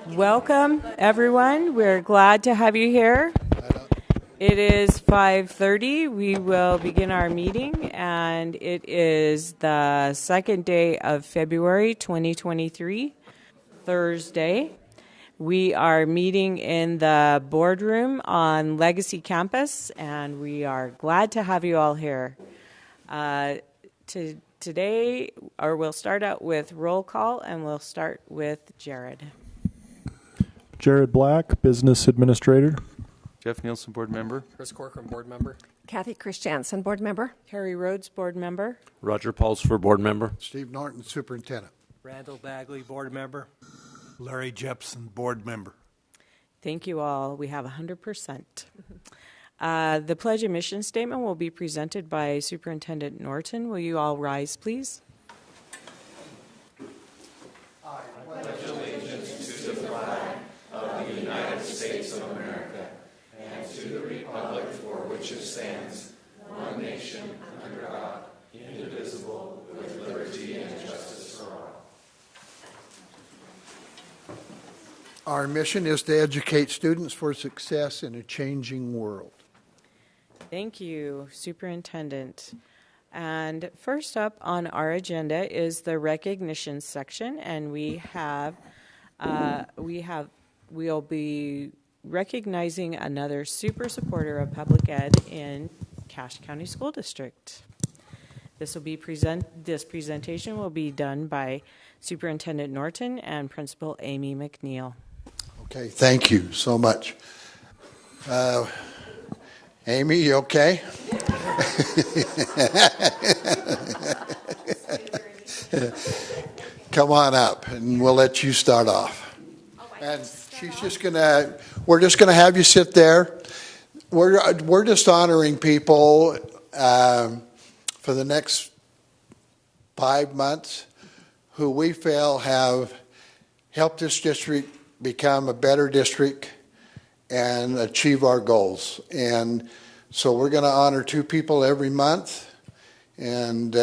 Welcome, everyone. We're glad to have you here. It is 5:30. We will begin our meeting, and it is the second day of February 2023, Thursday. We are meeting in the boardroom on Legacy Campus, and we are glad to have you all here. Today, we'll start out with roll call, and we'll start with Jared. Jared Black, Business Administrator. Jeff Nielsen, Board Member. Chris Corcoran, Board Member. Kathy Christiansen, Board Member. Harry Rhodes, Board Member. Roger Pulsford, Board Member. Steve Norton, Superintendent. Randall Bagley, Board Member. Larry Jepson, Board Member. Thank you all. We have 100%. The Pledge of Mission Statement will be presented by Superintendent Norton. Will you all rise, please? I pledge allegiance to the flag of the United States of America and to the republic for which it stands, one nation, under God, indivisible, with liberty and justice for all. Our mission is to educate students for success in a changing world. Thank you, Superintendent. And first up on our agenda is the recognition section, and we'll be recognizing another super supporter of public ed in Cache County School District. This presentation will be done by Superintendent Norton and Principal Amy McNeil. Okay, thank you so much. Amy, you okay? Come on up, and we'll let you start off. And we're just gonna have you sit there. We're just honoring people for the next 5 months who we feel have helped this district become a better district and achieve our goals. And so we're going to honor 2 people every month, and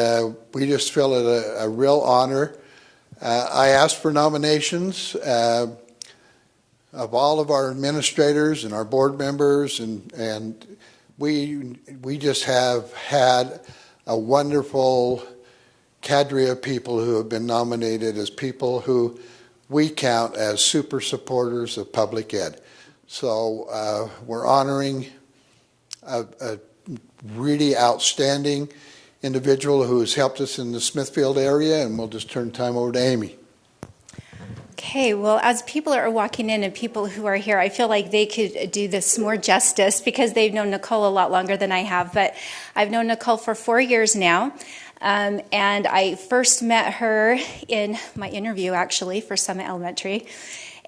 we just feel it a real honor. I asked for nominations of all of our administrators and our board members, and we just have had a wonderful cadre of people who have been nominated as people who we count as super supporters of public ed. So we're honoring a really outstanding individual who has helped us in the Smithfield area, and we'll just turn time over to Amy. Okay, well, as people are walking in and people who are here, I feel like they could do this more justice because they've known Nicole a lot longer than I have. But I've known Nicole for 4 years now. And I first met her in my interview, actually, for Summit Elementary.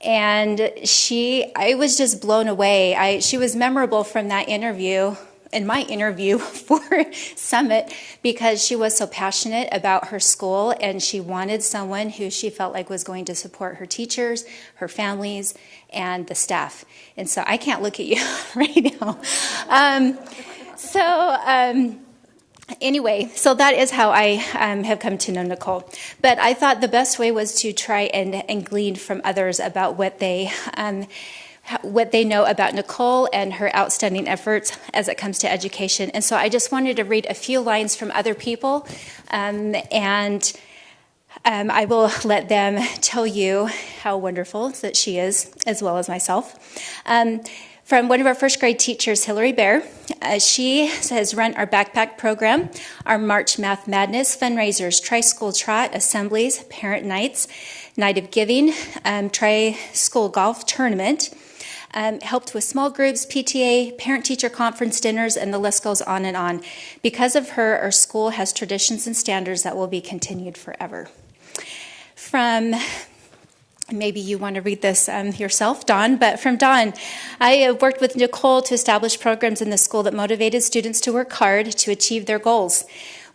And I was just blown away. She was memorable from that interview, in my interview for Summit, because she was so passionate about her school, and she wanted someone who she felt like was going to support her teachers, her families, and the staff. And so I can't look at you right now. Anyway, so that is how I have come to know Nicole. But I thought the best way was to try and glean from others about what they know about Nicole and her outstanding efforts as it comes to education. And so I just wanted to read a few lines from other people, and I will let them tell you how wonderful that she is, as well as myself. From one of our first grade teachers, Hillary Bear. She has run our backpack program, our March Math Madness fundraisers, tri-school trot, assemblies, parent nights, night of giving, tri-school golf tournament, helped with small groups, PTA, parent-teacher conference dinners, and the list goes on and on. Because of her, our school has traditions and standards that will be continued forever. Maybe you want to read this yourself, Dawn, but from Dawn, I have worked with Nicole to establish programs in the school that motivated students to work hard to achieve their goals.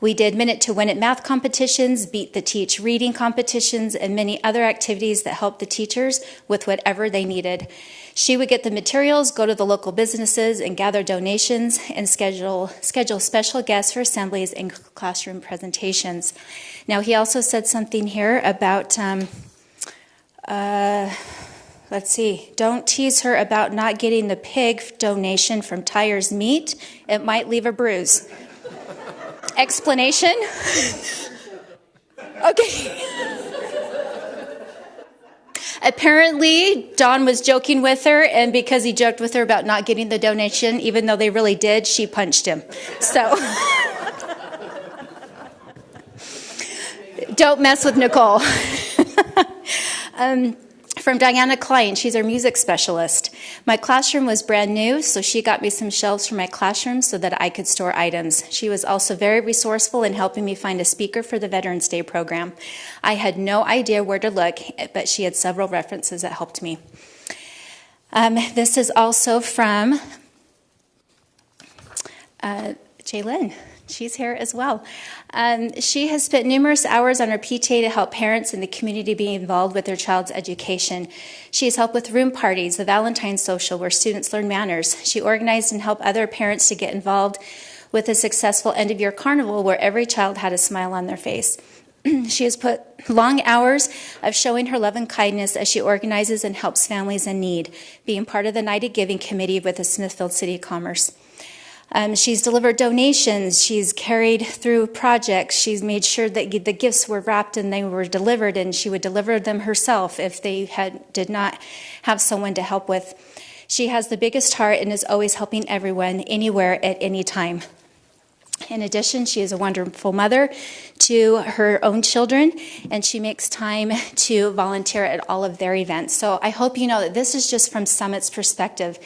We did Minute to Win It math competitions, Beat the Teach reading competitions, and many other activities that helped the teachers with whatever they needed. She would get the materials, go to the local businesses, and gather donations, and schedule special guests for assemblies and classroom presentations. Now, he also said something here about let's see, don't tease her about not getting the pig donation from Tyre's Meat. It might leave a bruise. Explanation? Okay. Apparently, Don was joking with her, and because he joked with her about not getting the donation, even though they really did, she punched him. So, don't mess with Nicole. From Diana Klein, she's our music specialist. My classroom was brand new, so she got me some shelves for my classroom so that I could store items. She was also very resourceful in helping me find a speaker for the Veterans Day program. I had no idea where to look, but she had several references that helped me. This is also from Jaylyn. She's here as well. She has spent numerous hours on her PTA to help parents in the community be involved with their child's education. She has helped with room parties, the Valentine's Social, where students learn manners. She organized and helped other parents to get involved with a successful end-of-year carnival where every child had a smile on their face. She has put long hours of showing her love and kindness as she organizes and helps families in need, being part of the Night of Giving Committee with the Smithfield City of Commerce. She's delivered donations, she's carried through projects, she's made sure that the gifts were wrapped and they were delivered, and she would deliver them herself if they did not have someone to help with. She has the biggest heart and is always helping everyone, anywhere, at any time. In addition, she is a wonderful mother to her own children, and she makes time to volunteer at all of their events. So I hope you know that this is just from Summit's perspective.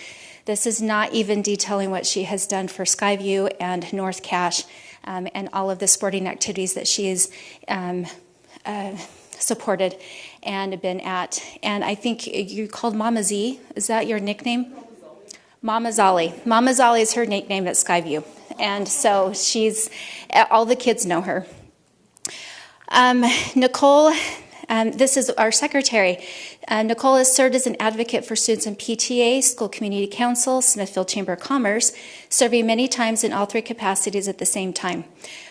This is not even detailing what she has done for Skyview and North Cache and all of the sporting activities that she has supported and been at. And I think you called Mama Z. Is that your nickname? Mama Zolly. Mama Zolly is her nickname at Skyview. And so all the kids know her. Nicole, this is our secretary. Nicole has served as an advocate for students in PTA, School Community Council, Smithfield Chamber of Commerce, serving many times in all three capacities at the same time.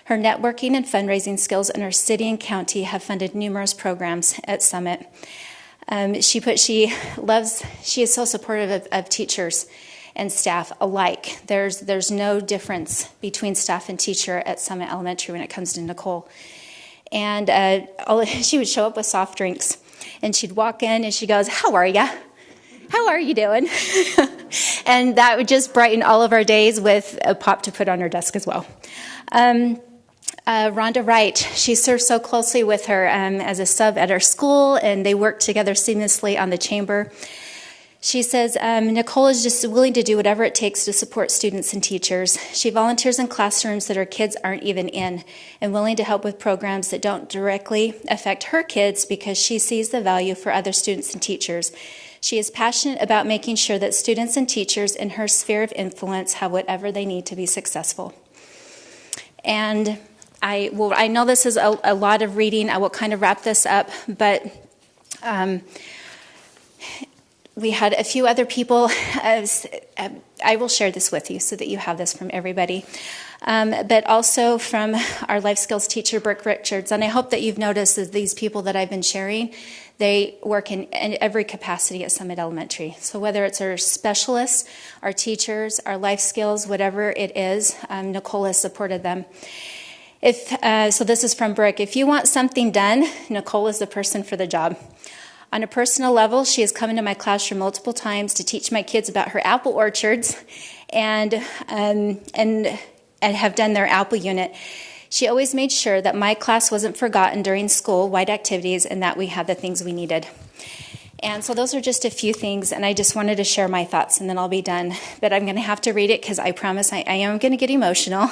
Her networking and fundraising skills in her city and county have funded numerous programs at Summit. She is so supportive of teachers and staff alike. There's no difference between staff and teacher at Summit Elementary when it comes to Nicole. And she would show up with soft drinks, and she'd walk in and she goes, "How are ya? How are you doing?" And that would just brighten all of our days with a pop to put on her desk as well. Rhonda Wright, she served so closely with her as a sub at our school, and they worked together seamlessly on the chamber. She says, Nicole is just willing to do whatever it takes to support students and teachers. She volunteers in classrooms that her kids aren't even in, and willing to help with programs that don't directly affect her kids because she sees the value for other students and teachers. She is passionate about making sure that students and teachers in her sphere of influence have whatever they need to be successful. And I know this is a lot of reading. I will kind of wrap this up, but we had a few other people. I will share this with you so that you have this from everybody. But also from our life skills teacher, Brooke Richards. And I hope that you've noticed that these people that I've been sharing, they work in every capacity at Summit Elementary. So whether it's our specialists, our teachers, our life skills, whatever it is, Nicole has supported them. So this is from Brooke. If you want something done, Nicole is the person for the job. On a personal level, she has come into my classroom multiple times to teach my kids about her apple orchards and have done their apple unit. She always made sure that my class wasn't forgotten during school-wide activities and that we had the things we needed. And so those are just a few things, and I just wanted to share my thoughts, and then I'll be done. But I'm going to have to read it because I promise I am going to get emotional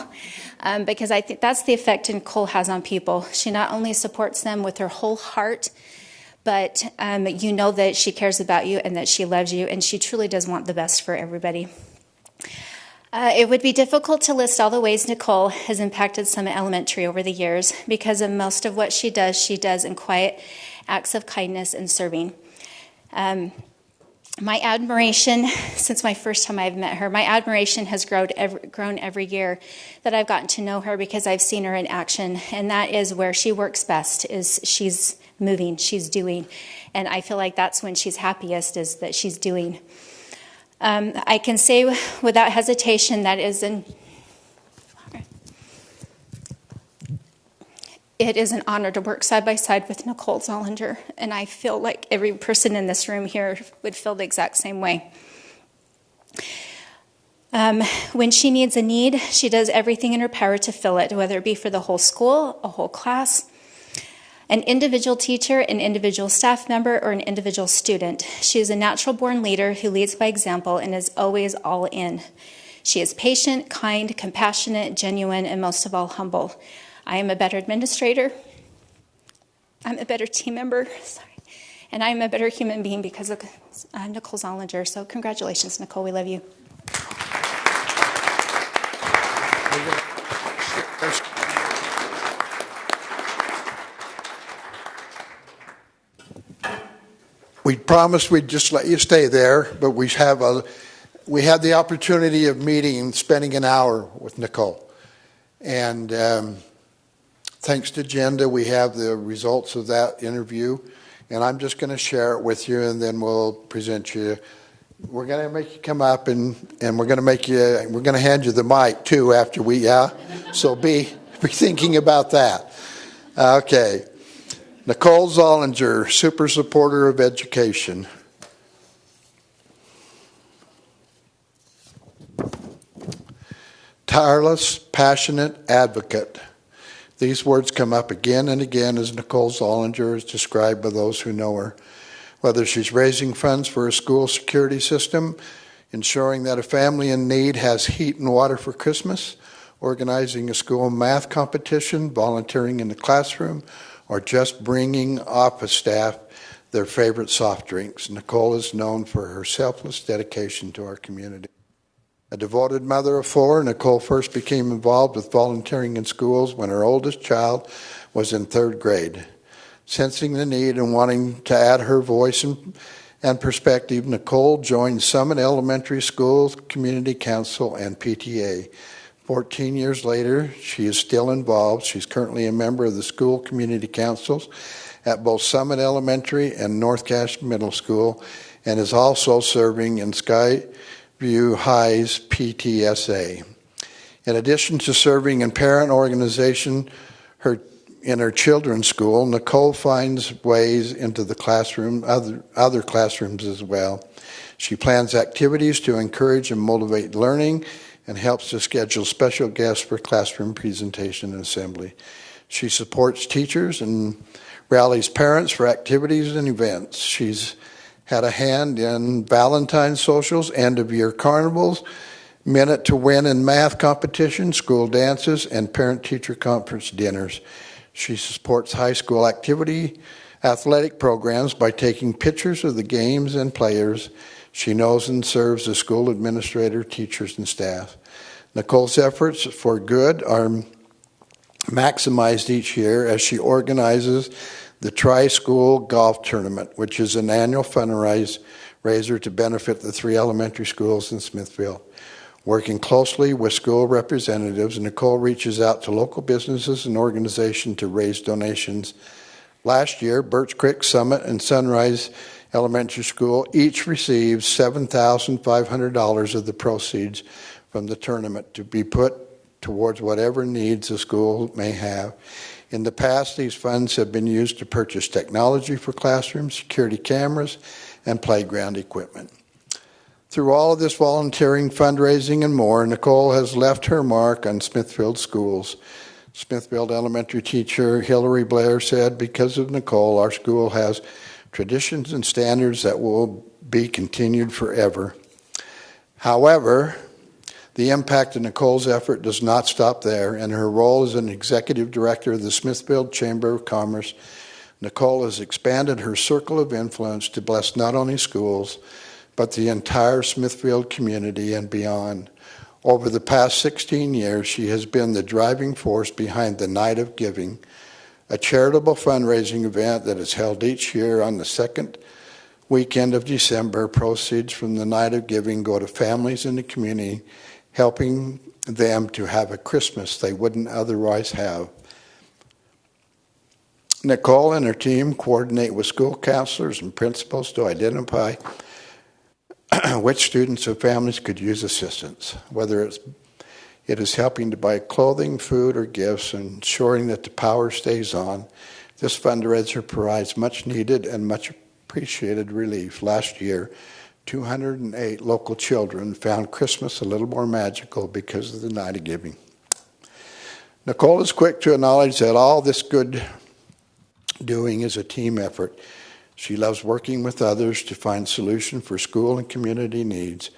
because I think that's the effect Nicole has on people. She not only supports them with her whole heart, but you know that she cares about you and that she loves you, and she truly does want the best for everybody. It would be difficult to list all the ways Nicole has impacted Summit Elementary over the years because of most of what she does in quiet acts of kindness and serving. My admiration, since my first time I've met her, my admiration has grown every year that I've gotten to know her because I've seen her in action. And that is where she works best, is she's moving, she's doing. And I feel like that's when she's happiest, is that she's doing. I can say without hesitation that it is an honor to work side by side with Nicole Zollinger, and I feel like every person in this room here would feel the exact same way. When she needs a need, she does everything in her power to fill it, whether it be for the whole school, a whole class, an individual teacher, an individual staff member, or an individual student. She is a natural-born leader who leads by example and is always all in. She is patient, kind, compassionate, genuine, and most of all, humble. I am a better administrator, I'm a better team member, and I'm a better human being because of Nicole Zollinger. So congratulations, Nicole, we love you. We promised we'd just let you stay there, but we had the opportunity of spending an hour with Nicole. And thanks to Jenda, we have the results of that interview, and I'm just going to share it with you, and then we'll present you. We're going to make you come up, and we're going to hand you the mic too after so be thinking about that. Okay. Nicole Zollinger, super supporter of education. Tireless, passionate advocate. These words come up again and again as Nicole Zollinger is described by those who know her. Whether she's raising funds for a school security system, ensuring that a family in need has heat and water for Christmas, organizing a school math competition, volunteering in the classroom, or just bringing office staff their favorite soft drinks, Nicole is known for her selfless dedication to our community. A devoted mother of four, Nicole first became involved with volunteering in schools when her oldest child was in third grade. Sensing the need and wanting to add her voice and perspective, Nicole joined Summit Elementary School Community Council and PTA. 14 years later, she is still involved. She's currently a member of the school community councils at both Summit Elementary and North Cache Middle School, and is also serving in Skyview High's PTSA. In addition to serving in parent organization in her children's school, Nicole finds ways into the classroom, other classrooms as well. She plans activities to encourage and motivate learning and helps to schedule special guests for classroom presentation and assembly. She supports teachers and rallies parents for activities and events. She's had a hand in Valentine's socials, end-of-year carnivals, Minute to Win in math competitions, school dances, and parent-teacher conference dinners. She supports high school athletic programs by taking pictures of the games and players. She knows and serves the school administrator, teachers, and staff. Nicole's efforts for good are maximized each year as she organizes the Tri-School Golf Tournament, which is an annual fundraiser to benefit the 3 elementary schools in Smithfield. Working closely with school representatives, Nicole reaches out to local businesses and organizations to raise donations. Last year, Birch Creek, Summit, and Sunrise Elementary School each received $7,500 of the proceeds from the tournament to be put towards whatever needs the school may have. In the past, these funds have been used to purchase technology for classrooms, security cameras, and playground equipment. Through all of this volunteering, fundraising, and more, Nicole has left her mark on Smithfield schools. Smithfield elementary teacher Hillary Blair said, "Because of Nicole, our school has traditions and standards that will be continued forever." However, the impact of Nicole's effort does not stop there. In her role as an executive director of the Smithfield Chamber of Commerce, Nicole has expanded her circle of influence to bless not only schools, but the entire Smithfield community and beyond. Over the past 16 years, she has been the driving force behind the Night of Giving, a charitable fundraising event that is held each year on the second weekend of December. Proceeds from the Night of Giving go to families in the community, helping them to have a Christmas they wouldn't otherwise have. Nicole and her team coordinate with school counselors and principals to identify which students or families could use assistance, whether it is helping to buy clothing, food, or gifts, and ensuring that the power stays on. This fundraiser provides much needed and much appreciated relief. Last year, 208 local children found Christmas a little more magical because of the Night of Giving. Nicole is quick to acknowledge that all this good doing is a team effort. She loves working with others to find solutions for school and community needs.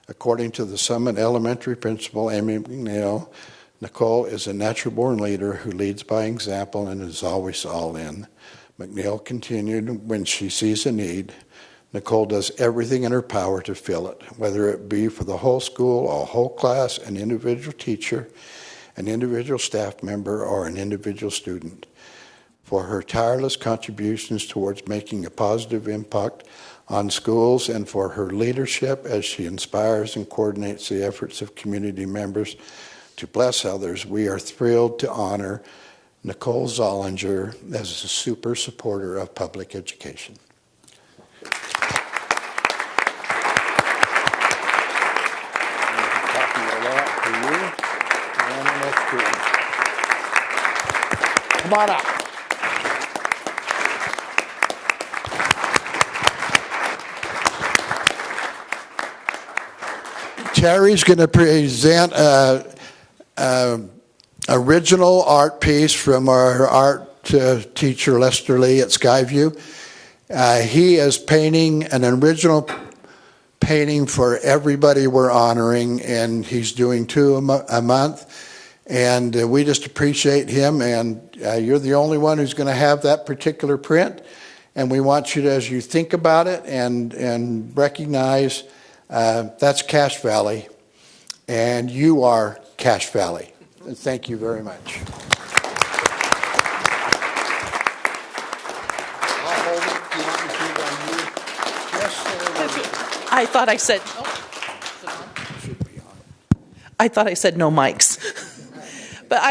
According to the Summit Elementary principal, Amy McNeil, Nicole is a natural-born leader who leads by example and is always all in. McNeil continued, when she sees a need, Nicole does everything in her power to fill it, whether it be for the whole school, a whole class, an individual teacher, an individual staff member, or an individual student. For her tireless contributions towards making a positive impact on schools, and for her leadership as she inspires and coordinates the efforts of community members to bless others, we are thrilled to honor Nicole Zollinger as a super supporter of public education. Come on up. Terry's going to present an original art piece from our art teacher, Lester Lee at Skyview. He is painting an original painting for everybody we're honoring, and he's doing 2 a month. And we just appreciate him, and you're the only one who's going to have that particular print. And we want you to, as you think about it and recognize that's Cache Valley, and you are Cache Valley. And thank you very much. I'll hold it. You want me to on you? Yes, I thought I said. should be on. I thought I said no mics, but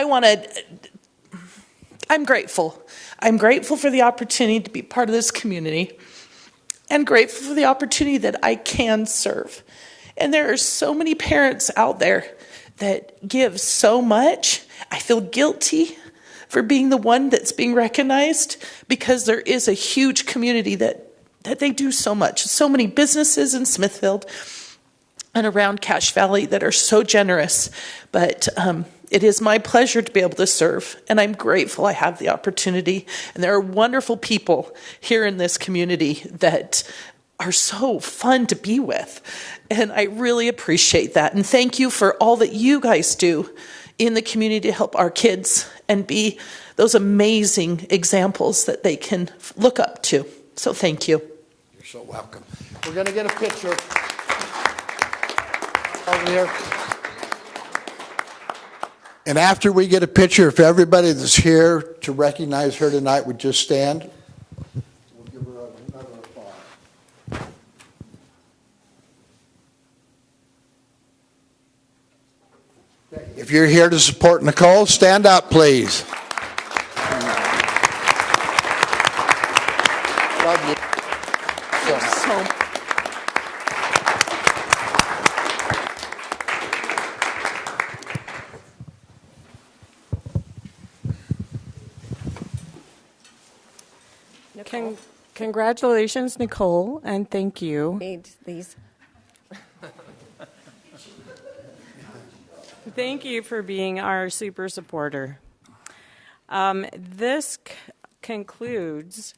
I'm grateful. I'm grateful for the opportunity to be part of this community, and grateful for the opportunity that I can serve. And there are so many parents out there that give so much. I feel guilty for being the one that's being recognized, because there is a huge community that they do so much. So many businesses in Smithfield and around Cache Valley that are so generous. But it is my pleasure to be able to serve, and I'm grateful I have the opportunity. And there are wonderful people here in this community that are so fun to be with, and I really appreciate that. And thank you for all that you guys do in the community to help our kids and be those amazing examples that they can look up to. So thank you. You're so welcome. We're going to get a picture over here. And after we get a picture, if everybody that's here to recognize her tonight would just stand. We'll give her another applause. If you're here to support Nicole, stand up, please. Love you. So Congratulations, Nicole, and thank you. Need these. Thank you for being our super supporter. This concludes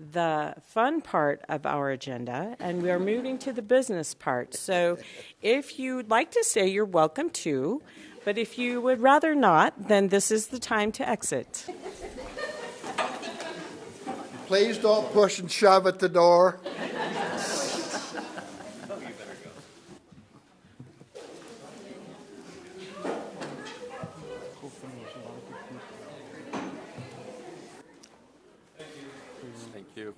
the fun part of our agenda, and we are moving to the business part. So if you'd like to stay, you're welcome to, but if you would rather not, then this is the time to exit. Please don't push and shove at the door. Thank you.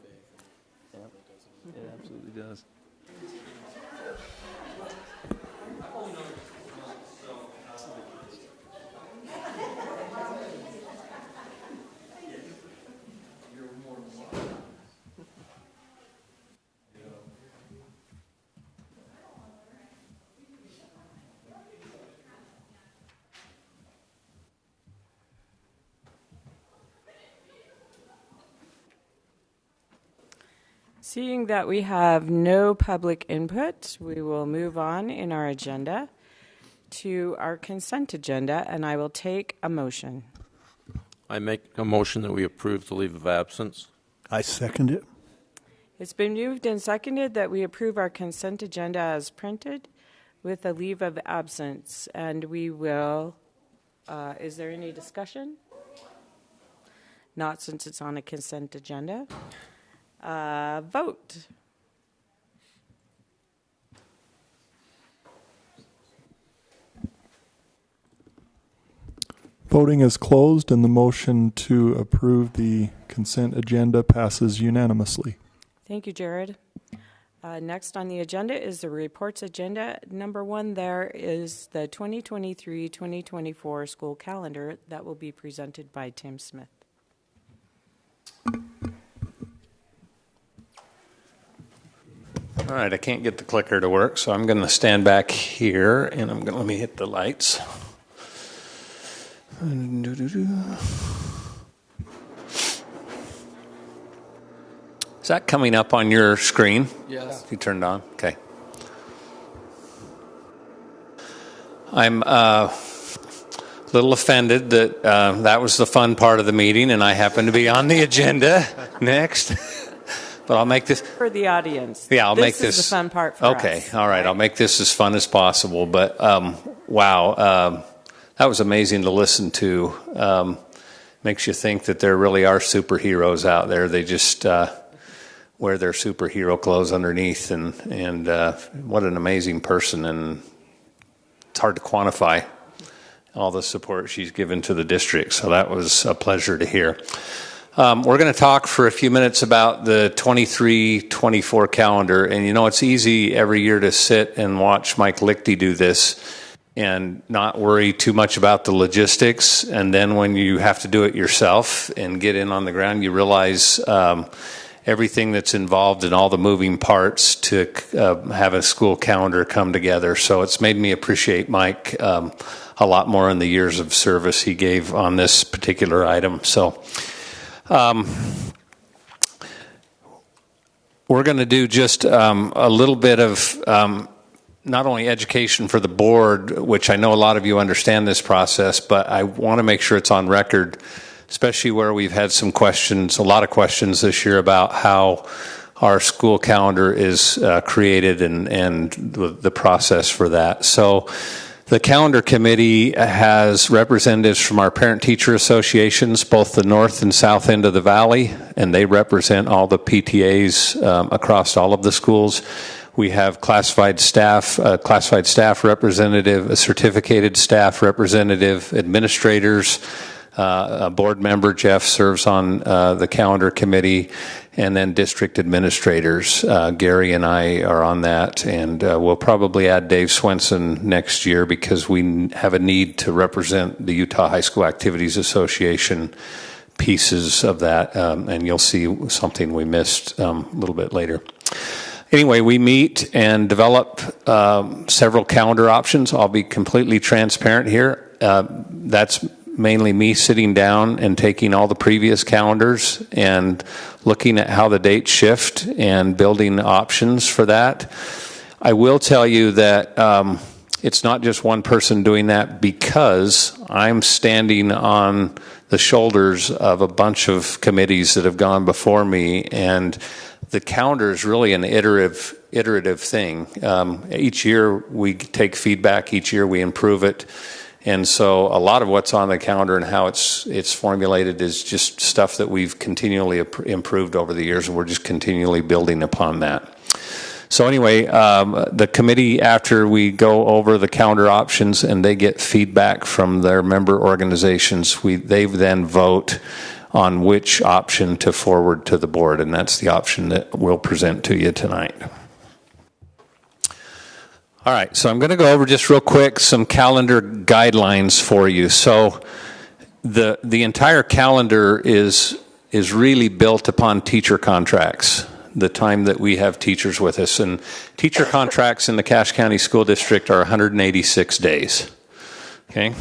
does. Seeing that we have no public input, we will move on in our agenda to our consent agenda, and I will take a motion. I make a motion that we approve the leave of absence. I second it. It's been moved and seconded that we approve our consent agenda as printed with a leave of absence, and we will, is there any discussion? Not since it's on a consent agenda. Vote. Voting is closed and the motion to approve the consent agenda passes unanimously. Thank you, Jared. Next on the agenda is the reports agenda. Number 1 there is the 2023-2024 school calendar that will be presented by Tim Smith. All right, I can't get the clicker to work, so I'm going to stand back here, and I'm going to let me hit the lights. Is that coming up on your screen? Yes. You turned on? Okay. I'm a little offended that that was the fun part of the meeting, and I happen to be on the agenda next. But I'll make this for the audience. Yeah, I'll make this. This is the fun part for us. Okay, all right. I'll make this as fun as possible. But wow, that was amazing to listen to. Makes you think that there really are superheroes out there. They just wear their superhero clothes underneath, and what an amazing person. And it's hard to quantify all the support she's given to the district. So that was a pleasure to hear. We're going to talk for a few minutes about the 23-24 calendar. And, you know, it's easy every year to sit and watch Mike Lichty do this and not worry too much about the logistics. And then when you have to do it yourself and get in on the ground, you realize everything that's involved in all the moving parts to have a school calendar come together. So it's made me appreciate Mike a lot more in the years of service he gave on this particular item. So we're going to do just a little bit of not only education for the board, which I know a lot of you understand this process, but I want to make sure it's on record, especially where we've had some questions, a lot of questions this year about how our school calendar is created and the process for that. So the calendar committee has representatives from our parent-teacher associations, both the north and south end of the valley, and they represent all the PTAs across all of the schools. We have classified staff representative, a certificated staff representative, administrators, a board member, Jeff, serves on the calendar committee, and then district administrators. Gary and I are on that, and we'll probably add Dave Swenson next year because we have a need to represent the Utah High School Activities Association pieces of that, and you'll see something we missed a little bit later. Anyway, we meet and develop several calendar options. I'll be completely transparent here. That's mainly me sitting down and taking all the previous calendars and looking at how the dates shift and building options for that. I will tell you that it's not just one person doing that because I'm standing on the shoulders of a bunch of committees that have gone before me, and the calendar is really an iterative thing. Each year we take feedback, each year we improve it. And so a lot of what's on the calendar and how it's formulated is just stuff that we've continually improved over the years, and we're just continually building upon that. So anyway, the committee, after we go over the calendar options and they get feedback from their member organizations, they then vote on which option to forward to the board, and that's the option that we'll present to you tonight. All right, so I'm going to go over just real quick some calendar guidelines for you. So the entire calendar is really built upon teacher contracts, the time that we have teachers with us. And teacher contracts in the Cache County School District are 186 days. Okay?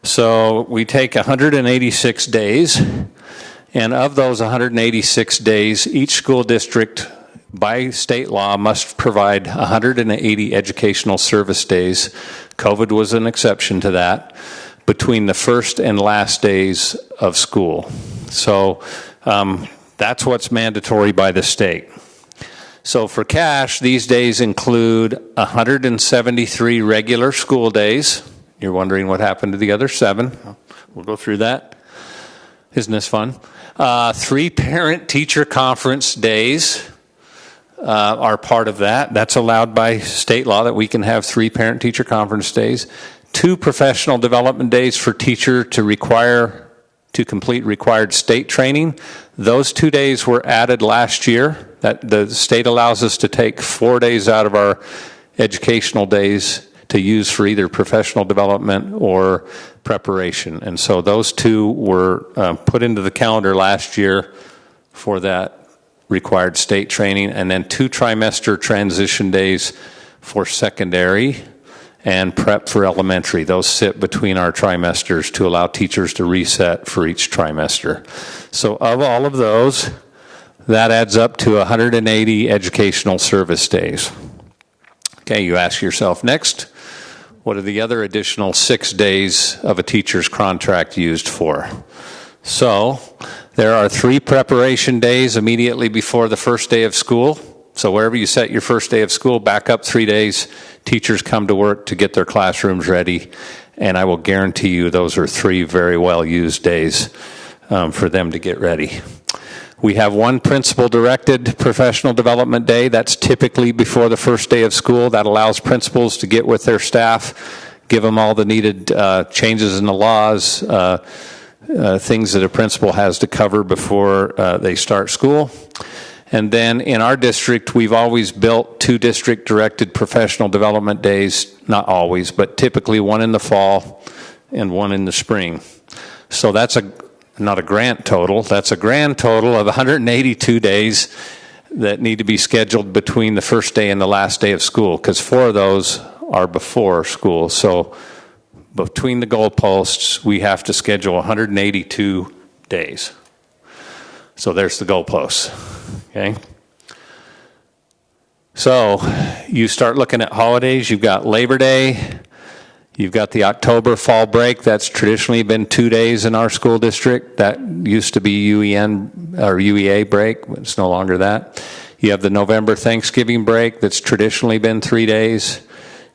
So we take 186 days, and of those 186 days, each school district by state law must provide 180 educational service days. COVID was an exception to that, between the first and last days of school. So that's what's mandatory by the state. So for Cache, these days include 173 regular school days. You're wondering what happened to the other 7. We'll go through that. Isn't this fun? 3 parent-teacher conference days are part of that. That's allowed by state law that we can have 3 parent-teacher conference days. 2 professional development days for teacher to complete required state training. Those 2 days were added last year. That the state allows us to take 4 days out of our educational days to use for either professional development or preparation. And so those 2 were put into the calendar last year for that required state training, and then 2 trimester transition days for secondary and prep for elementary. Those sit between our trimesters to allow teachers to reset for each trimester. So of all of those, that adds up to 180 educational service days. Okay, you ask yourself next, what are the other additional 6 days of a teacher's contract used for? So there are 3 preparation days immediately before the first day of school. So wherever you set your first day of school, back up 3 days, teachers come to work to get their classrooms ready, and I will guarantee you those are 3 very well-used days for them to get ready. We have 1 principal-directed professional development day. That's typically before the first day of school. That allows principals to get with their staff, give them all the needed changes in the laws, things that a principal has to cover before they start school. And then in our district, we've always built 2 district-directed professional development days, not always, but typically 1 in the fall and 1 in the spring. So that's not a grand total, that's a grand total of 182 days that need to be scheduled between the first day and the last day of school, because 4 of those are before school. So between the goalposts, we have to schedule 182 days. So there's the goalposts, okay? So you start looking at holidays. You've got Labor Day. You've got the October fall break. That's traditionally been 2 days in our school district. That used to be UEN or UEA break, but it's no longer that. You have the November Thanksgiving break. That's traditionally been 3 days.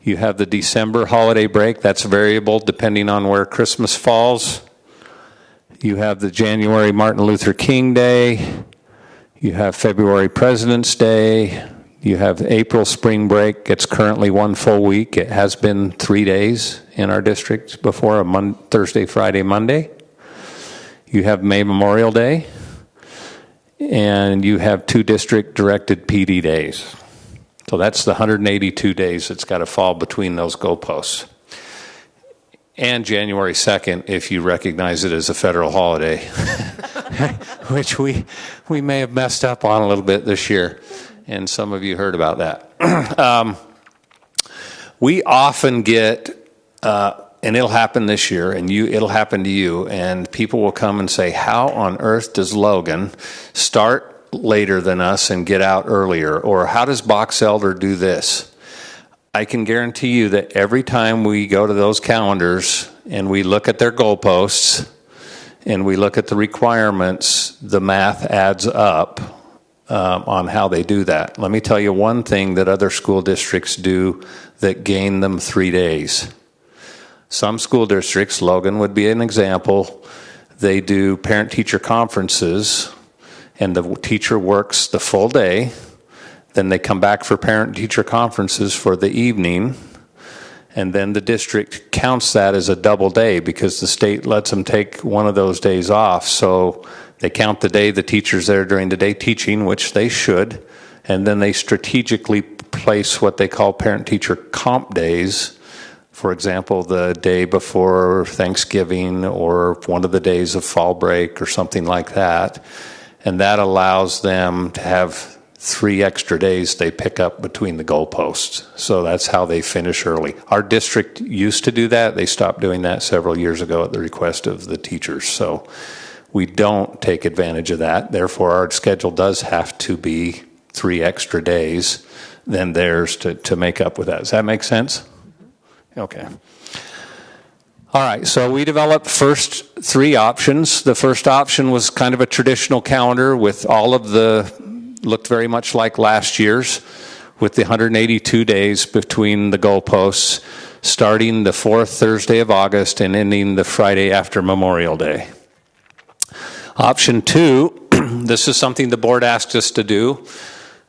You have the December holiday break. That's variable depending on where Christmas falls. You have the January Martin Luther King Day. You have February President's Day. You have April spring break. It's currently 1 full week. It has been 3 days in our district before, Thursday, Friday, Monday. You have May Memorial Day. And you have 2 district-directed PD days. So that's the 182 days that's got to fall between those goalposts. And January 2nd, if you recognize it as a federal holiday, which we may have messed up on a little bit this year. And some of you heard about that. We often get, and it'll happen this year, and it'll happen to you, and people will come and say, how on earth does Logan start later than us and get out earlier? Or how does Box Elder do this? I can guarantee you that every time we go to those calendars and we look at their goalposts and we look at the requirements, the math adds up on how they do that. Let me tell you one thing that other school districts do that gain them 3 days. Some school districts, Logan would be an example, they do parent-teacher conferences and the teacher works the full day. Then they come back for parent-teacher conferences for the evening, and then the district counts that as a double day because the state lets them take one of those days off. So they count the day the teacher's there during the day teaching, which they should, and then they strategically replace what they call parent-teacher comp days. For example, the day before Thanksgiving or one of the days of fall break or something like that. And that allows them to have 3 extra days they pick up between the goalposts. So that's how they finish early. Our district used to do that. They stopped doing that several years ago at the request of the teachers. So we don't take advantage of that. Therefore, our schedule does have to be 3 extra days than theirs to make up with that. Does that make sense? Okay. All right, so we developed first 3 options. The first option was kind of a traditional calendar with all of looked very much like last year's, with the 182 days between the goalposts, starting the 4th Thursday of August and ending the Friday after Memorial Day. Option 2, this is something the board asked us to do,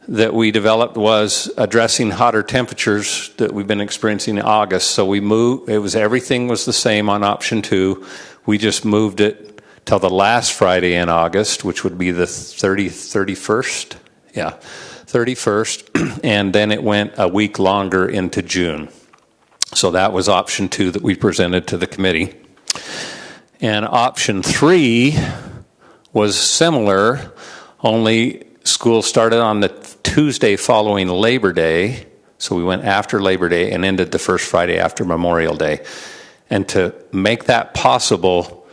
that we developed, was addressing hotter temperatures that we've been experiencing in August. So we moved, everything was the same on option 2. We just moved it till the last Friday in August, which would be the 31st. Yeah, 31st, and then it went a week longer into June. So that was option 2 that we presented to the committee. And option 3 was similar, only school started on the Tuesday following Labor Day, so we went after Labor Day and ended the first Friday after Memorial Day. And to make that possible,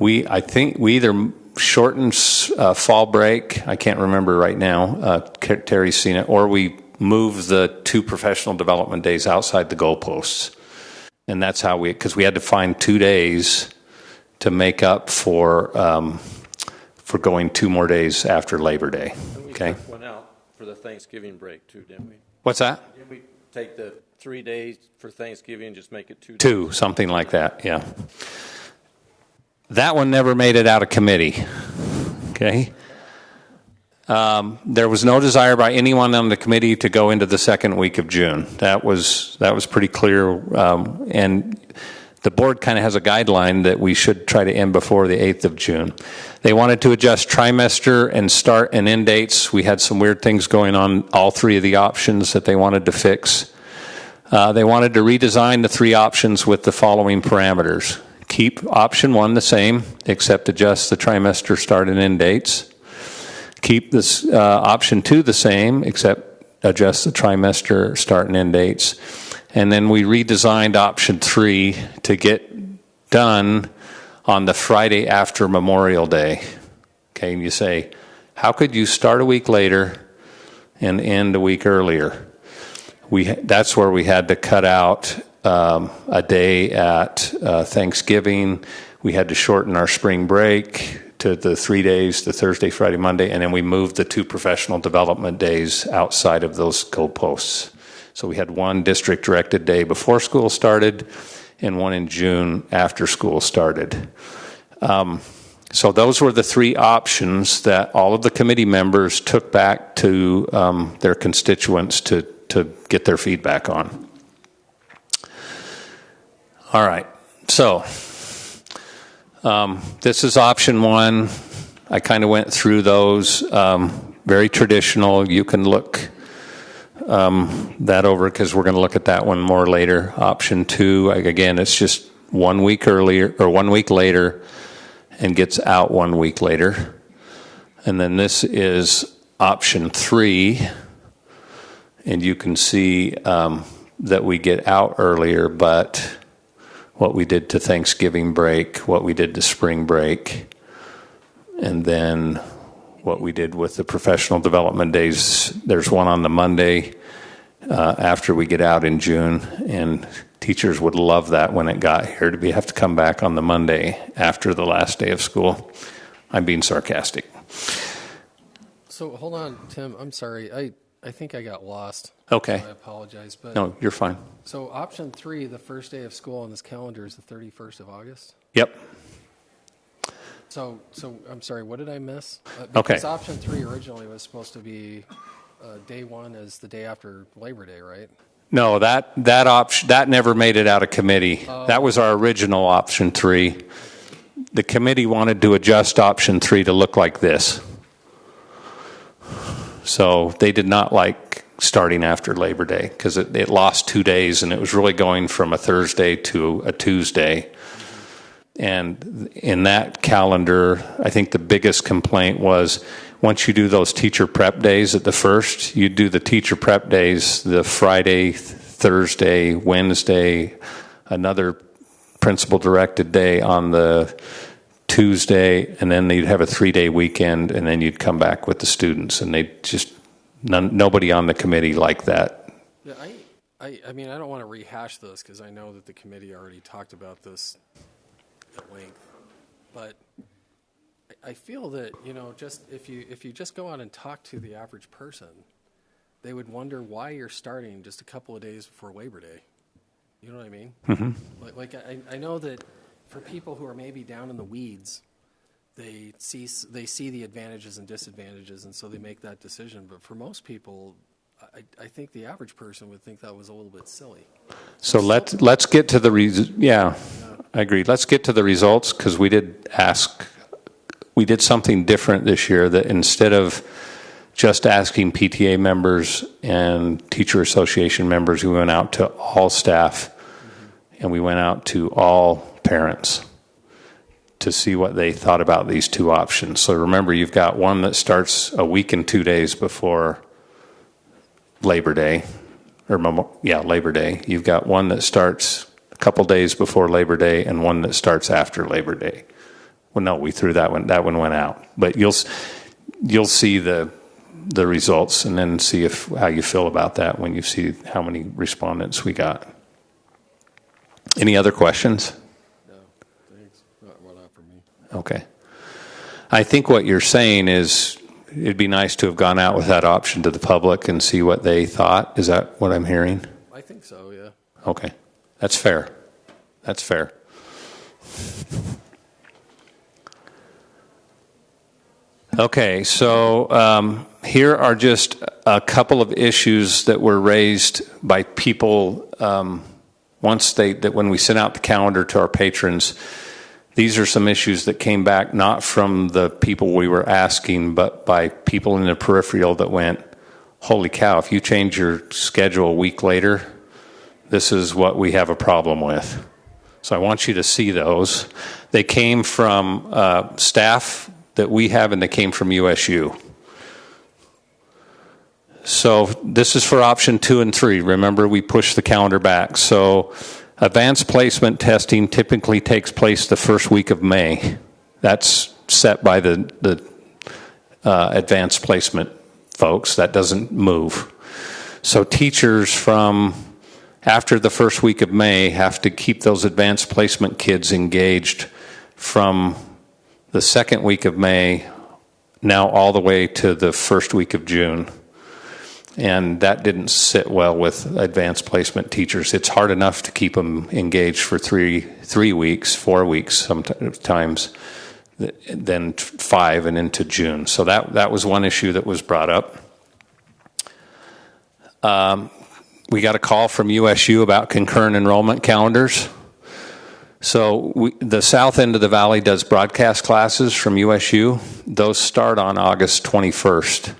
I think we either shortened fall break, I can't remember right now, Terry's seen it, or we moved the 2 professional development days outside the goalposts. And that's how because we had to find 2 days to make up for going 2 more days after Labor Day. Okay. We went out for the Thanksgiving break too, didn't we? What's that? Didn't we take the 3 days for Thanksgiving and just make it 2 days? 2, something like that, yeah. That one never made it out of committee, okay? There was no desire by anyone on the committee to go into the second week of June. That was pretty clear, and the board kind of has a guideline that we should try to end before the 8th of June. They wanted to adjust trimester and start and end dates. We had some weird things going on, all 3 of the options that they wanted to fix. They wanted to redesign the 3 options with the following parameters. Keep option 1 the same, except adjust the trimester start and end dates. Keep this option 2 the same, except adjust the trimester start and end dates. And then we redesigned option 3 to get done on the Friday after Memorial Day. Okay, and you say, how could you start a week later and end a week earlier? That's where we had to cut out a day at Thanksgiving. We had to shorten our spring break to the 3 days, the Thursday, Friday, Monday, and then we moved the 2 professional development days outside of those goalposts. So we had 1 district-directed day before school started and 1 in June after school started. So those were the 3 options that all of the committee members took back to their constituents to get their feedback on. All right, so this is option 1. I kind of went through those, very traditional. You can look that over because we're going to look at that one more later. Option 2, again, it's just 1 week earlier or 1 week later and gets out 1 week later. And then this is option 3, and you can see that we get out earlier, but what we did to Thanksgiving break, what we did to spring break, and then what we did with the professional development days. There's one on the Monday after we get out in June, and teachers would love that when it got here to have to come back on the Monday after the last day of school. I'm being sarcastic. So hold on, Tim. I'm sorry. I think I got lost. Okay. So I apologize. But no, you're fine. So option 3, the first day of school on this calendar is the 31st of August? Yep. So I'm sorry, what did I miss? Okay. Because option 3 originally was supposed to be day 1 is the day after Labor Day, right? No, that option that never made it out of committee. That was our original option 3. The committee wanted to adjust option 3 to look like this. So they did not like starting after Labor Day, because it lost 2 days, and it was really going from a Thursday to a Tuesday. And in that calendar, I think the biggest complaint was once you do those teacher prep days at the first, you do the teacher prep days the Friday, Thursday, Wednesday, another principal directed day on the Tuesday, and then you'd have a 3-day weekend, and then you'd come back with the students, and they just nobody on the committee liked that. Yeah, I mean, I don't want to rehash this because I know that the committee already talked about this at length, but I feel that, you know, just if you just go out and talk to the average person, they would wonder why you're starting just a couple of days before Labor Day. You know what I mean? Mm-hmm. Like I know that for people who are maybe down in the weeds, they see the advantages and disadvantages, and so they make that decision. But for most people, I think the average person would think that was a little bit silly. So let's get to the I agree. Let's get to the results, because we did something different this year, that instead of just asking PTA members and teacher association members, we went out to all staff, and we went out to all parents to see what they thought about these two options. So remember, you've got one that starts a week and 2 days before Labor Day, Labor Day. You've got one that starts a couple days before Labor Day, and one that starts after Labor Day. Well, no, we threw that one. That one went out. But you'll see the results, and then see how you feel about that when you see how many respondents we got. Any other questions? No, thanks. Not for me. Okay. I think what you're saying is it'd be nice to have gone out with that option to the public and see what they thought. Is that what I'm hearing? I think so, yeah. Okay. That's fair. That's fair. Okay, so here are just a couple of issues that were raised by people when we sent out the calendar to our patrons. These are some issues that came back not from the people we were asking, but by people in the peripheral that went, holy cow, if you change your schedule a week later, this is what we have a problem with. So I want you to see those. They came from staff that we have, and they came from USU. So this is for option 2 and 3. Remember, we pushed the calendar back. So advanced placement testing typically takes place the first week of May. That's set by the advanced placement folks. That doesn't move. So teachers from after the first week of May have to keep those advanced placement kids engaged from the second week of May now all the way to the first week of June. And that didn't sit well with advanced placement teachers. It's hard enough to keep them engaged for 3 weeks, 4 weeks sometimes, then 5 and into June. So that was one issue that was brought up. We got a call from USU about concurrent enrollment calendars. So the south end of the valley does broadcast classes from USU. Those start on August 21st.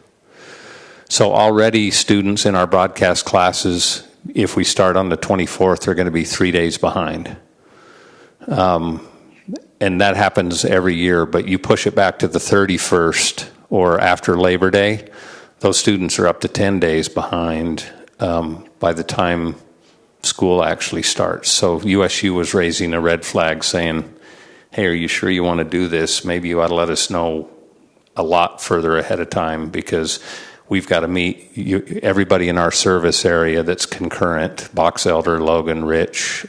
So already students in our broadcast classes, if we start on the 24th, are going to be 3 days behind. And that happens every year, but you push it back to the 31st or after Labor Day, those students are up to 10 days behind by the time school actually starts. So USU was raising a red flag saying, hey, are you sure you want to do this? Maybe you ought to let us know a lot further ahead of time, because we've got to meet everybody in our service area that's concurrent, Box Elder, Logan, Rich.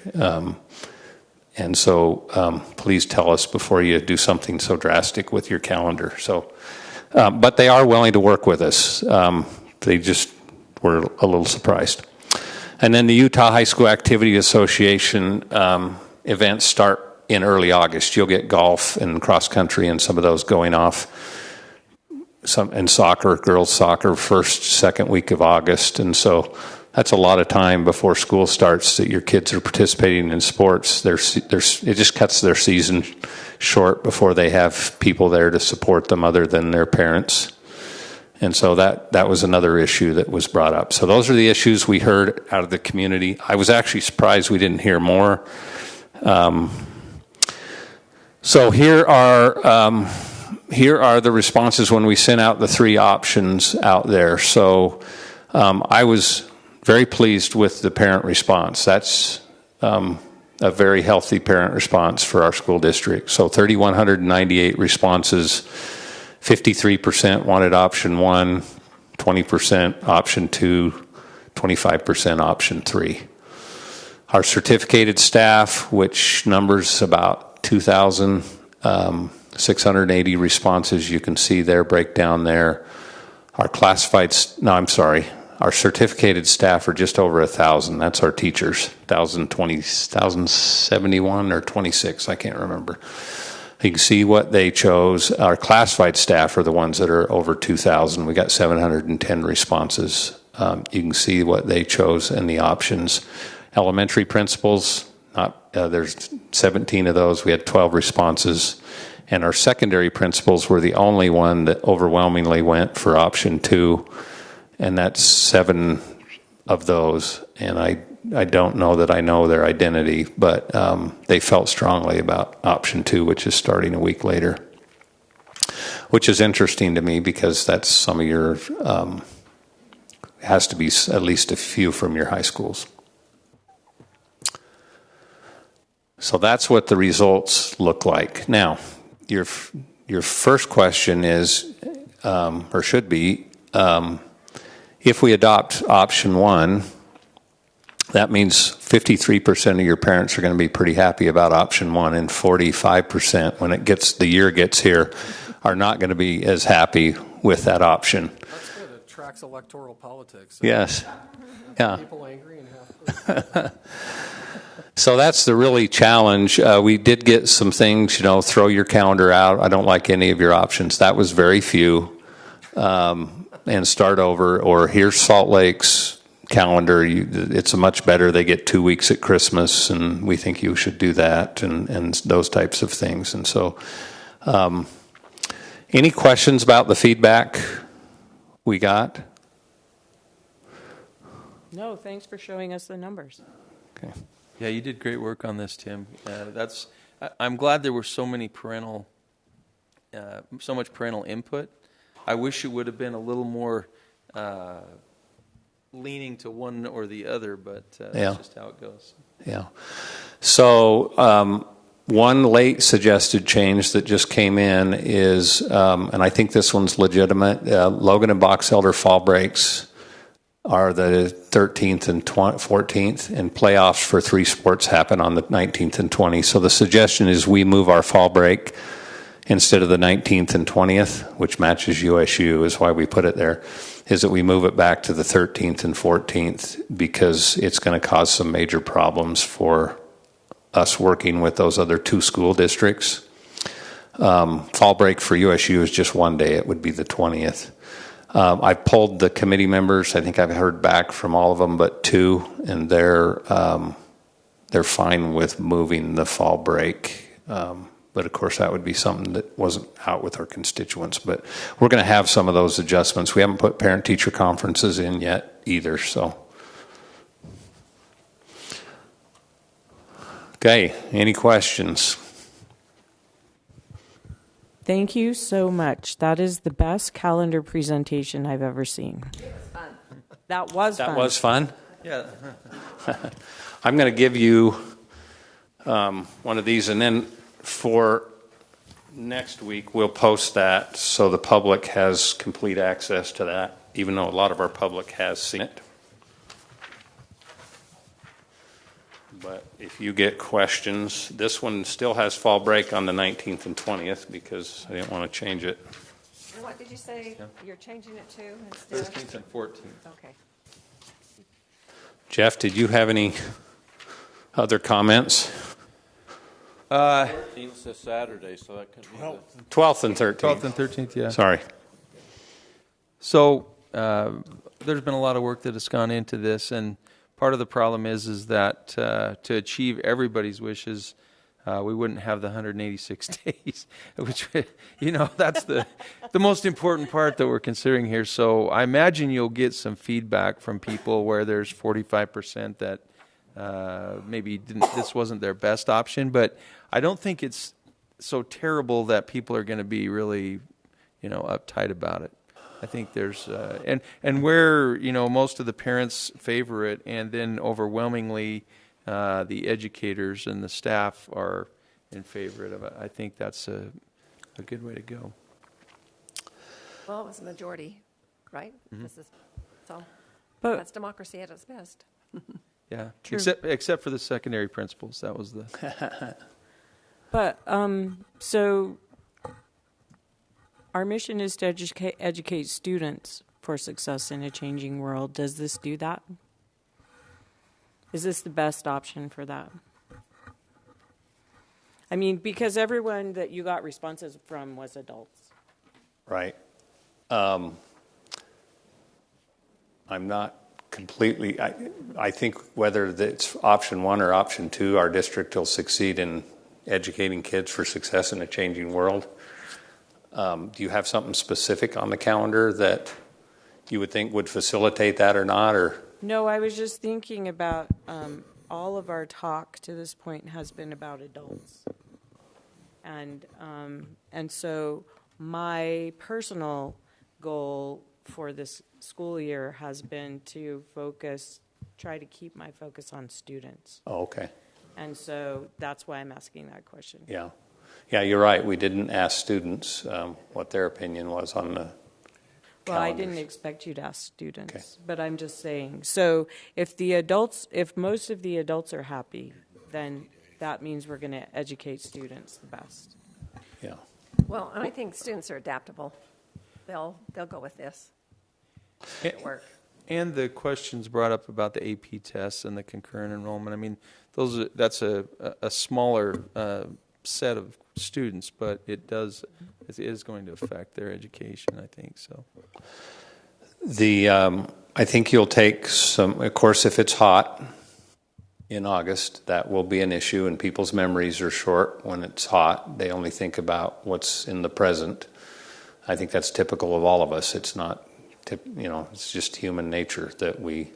And so please tell us before you do something so drastic with your calendar. So, but they are willing to work with us. They just were a little surprised. And then the Utah High School Activity Association events start in early August. You'll get golf and cross country and some of those going off. And soccer, girls soccer, first, second week of August. And so that's a lot of time before school starts that your kids are participating in sports. It just cuts their season short before they have people there to support them other than their parents. And so that was another issue that was brought up. So those are the issues we heard out of the community. I was actually surprised we didn't hear more. So here are the responses when we sent out the 3 options out there. So I was very pleased with the parent response. That's a very healthy parent response for our school district. So 3,198 responses, 53% wanted option 1, 20% option 2, 25% option 3. Our certificated staff, which numbers about 2,680 responses, you can see their breakdown there. Our our certificated staff are just over 1,000. That's our teachers, 1,071 or 26, I can't remember. You can see what they chose. Our classified staff are the ones that are over 2,000. We got 710 responses. You can see what they chose and the options. Elementary principals, there's 17 of those. We had 12 responses. And our secondary principals were the only one that overwhelmingly went for option 2. And that's 7 of those. And I don't know that I know their identity, but they felt strongly about option 2, which is starting a week later, which is interesting to me because that's some of your, has to be at least a few from your high schools. So that's what the results look like. Now, your first question is, or should be, if we adopt option 1, that means 53% of your parents are going to be pretty happy about option 1, and 45% when the year gets here are not going to be as happy with that option. That's good. It tracks electoral politics. Yes. Yeah. People angry and half. So that's the really challenge. We did get some things, throw your calendar out. I don't like any of your options. That was very few. And start over, or here's Salt Lake's calendar. It's much better. They get 2 weeks at Christmas, and we think you should do that, and those types of things. And so, any questions about the feedback we got? No, thanks for showing us the numbers. Okay. Yeah, you did great work on this, Tim. I'm glad there were so much parental input. I wish it would have been a little more leaning to one or the other, but that's just how it goes. Yeah. So one late suggested change that just came in is, and I think this one's legitimate, Logan and Box Elder fall breaks are the 13th and 14th, and playoffs for 3 sports happen on the 19th and 20th. So the suggestion is we move our fall break instead of the 19th and 20th, which matches USU, is why we put it there, is that we move it back to the 13th and 14th because it's going to cause some major problems for us working with those other 2 school districts. Fall break for USU is just 1 day. It would be the 20th. I polled the committee members. I think I've heard back from all of them but 2, and they're fine with moving the fall break. But, of course, that would be something that wasn't out with our constituents. But we're going to have some of those adjustments. We haven't put parent-teacher conferences in yet either. So, okay, any questions? Thank you so much. That is the best calendar presentation I've ever seen. It was fun. That was fun. That was fun? Yeah. I'm going to give you one of these, and then for next week, we'll post that so the public has complete access to that, even though a lot of our public has seen it. But if you get questions, this one still has fall break on the 19th and 20th because I didn't want to change it. And what did you say you're changing it to instead? 13th and 14th. Okay. Jeff, did you have any other comments? 13th is Saturday, so that could be the 12th and 13th. 12th and 13th, yeah. Sorry. So there's been a lot of work that has gone into this, and part of the problem is that to achieve everybody's wishes, we wouldn't have the 186 days, which, that's the most important part that we're considering here. So I imagine you'll get some feedback from people where there's 45% that maybe this wasn't their best option, but I don't think it's so terrible that people are going to be really, uptight about it. I think there's and where most of the parents favor it, and then overwhelmingly the educators and the staff are in favor of it. I think that's a good way to go. Well, it was a majority, right? So But- that's democracy at its best. Yeah, True. except for the secondary principals. That was the. But so our mission is to educate students for success in a changing world. Does this do that? Is this the best option for that? I mean, because everyone that you got responses from was adults. Right. I'm not completely, I think whether it's option one or option two, our district will succeed in educating kids for success in a changing world. Do you have something specific on the calendar that you would think would facilitate that or not? Or No, I was just thinking about all of our talk to this point has been about adults. And so my personal goal for this school year has been to try to keep my focus on students. Oh, okay. And so that's why I'm asking that question. Yeah. Yeah, you're right. We didn't ask students what their opinion was on the Well, I didn't expect you to ask students, but I'm just saying. So if most of the adults are happy, then that means we're going to educate students the best. Yeah. Well, and I think students are adaptable. They'll go with this. It'll work. And the questions brought up about the AP tests and the concurrent enrollment. I mean, that's a smaller set of students, but it is going to affect their education, I think so. I think you'll take some, of course, if it's hot in August, that will be an issue, and people's memories are short when it's hot. They only think about what's in the present. I think that's typical of all of us. It's not, it's just human nature that we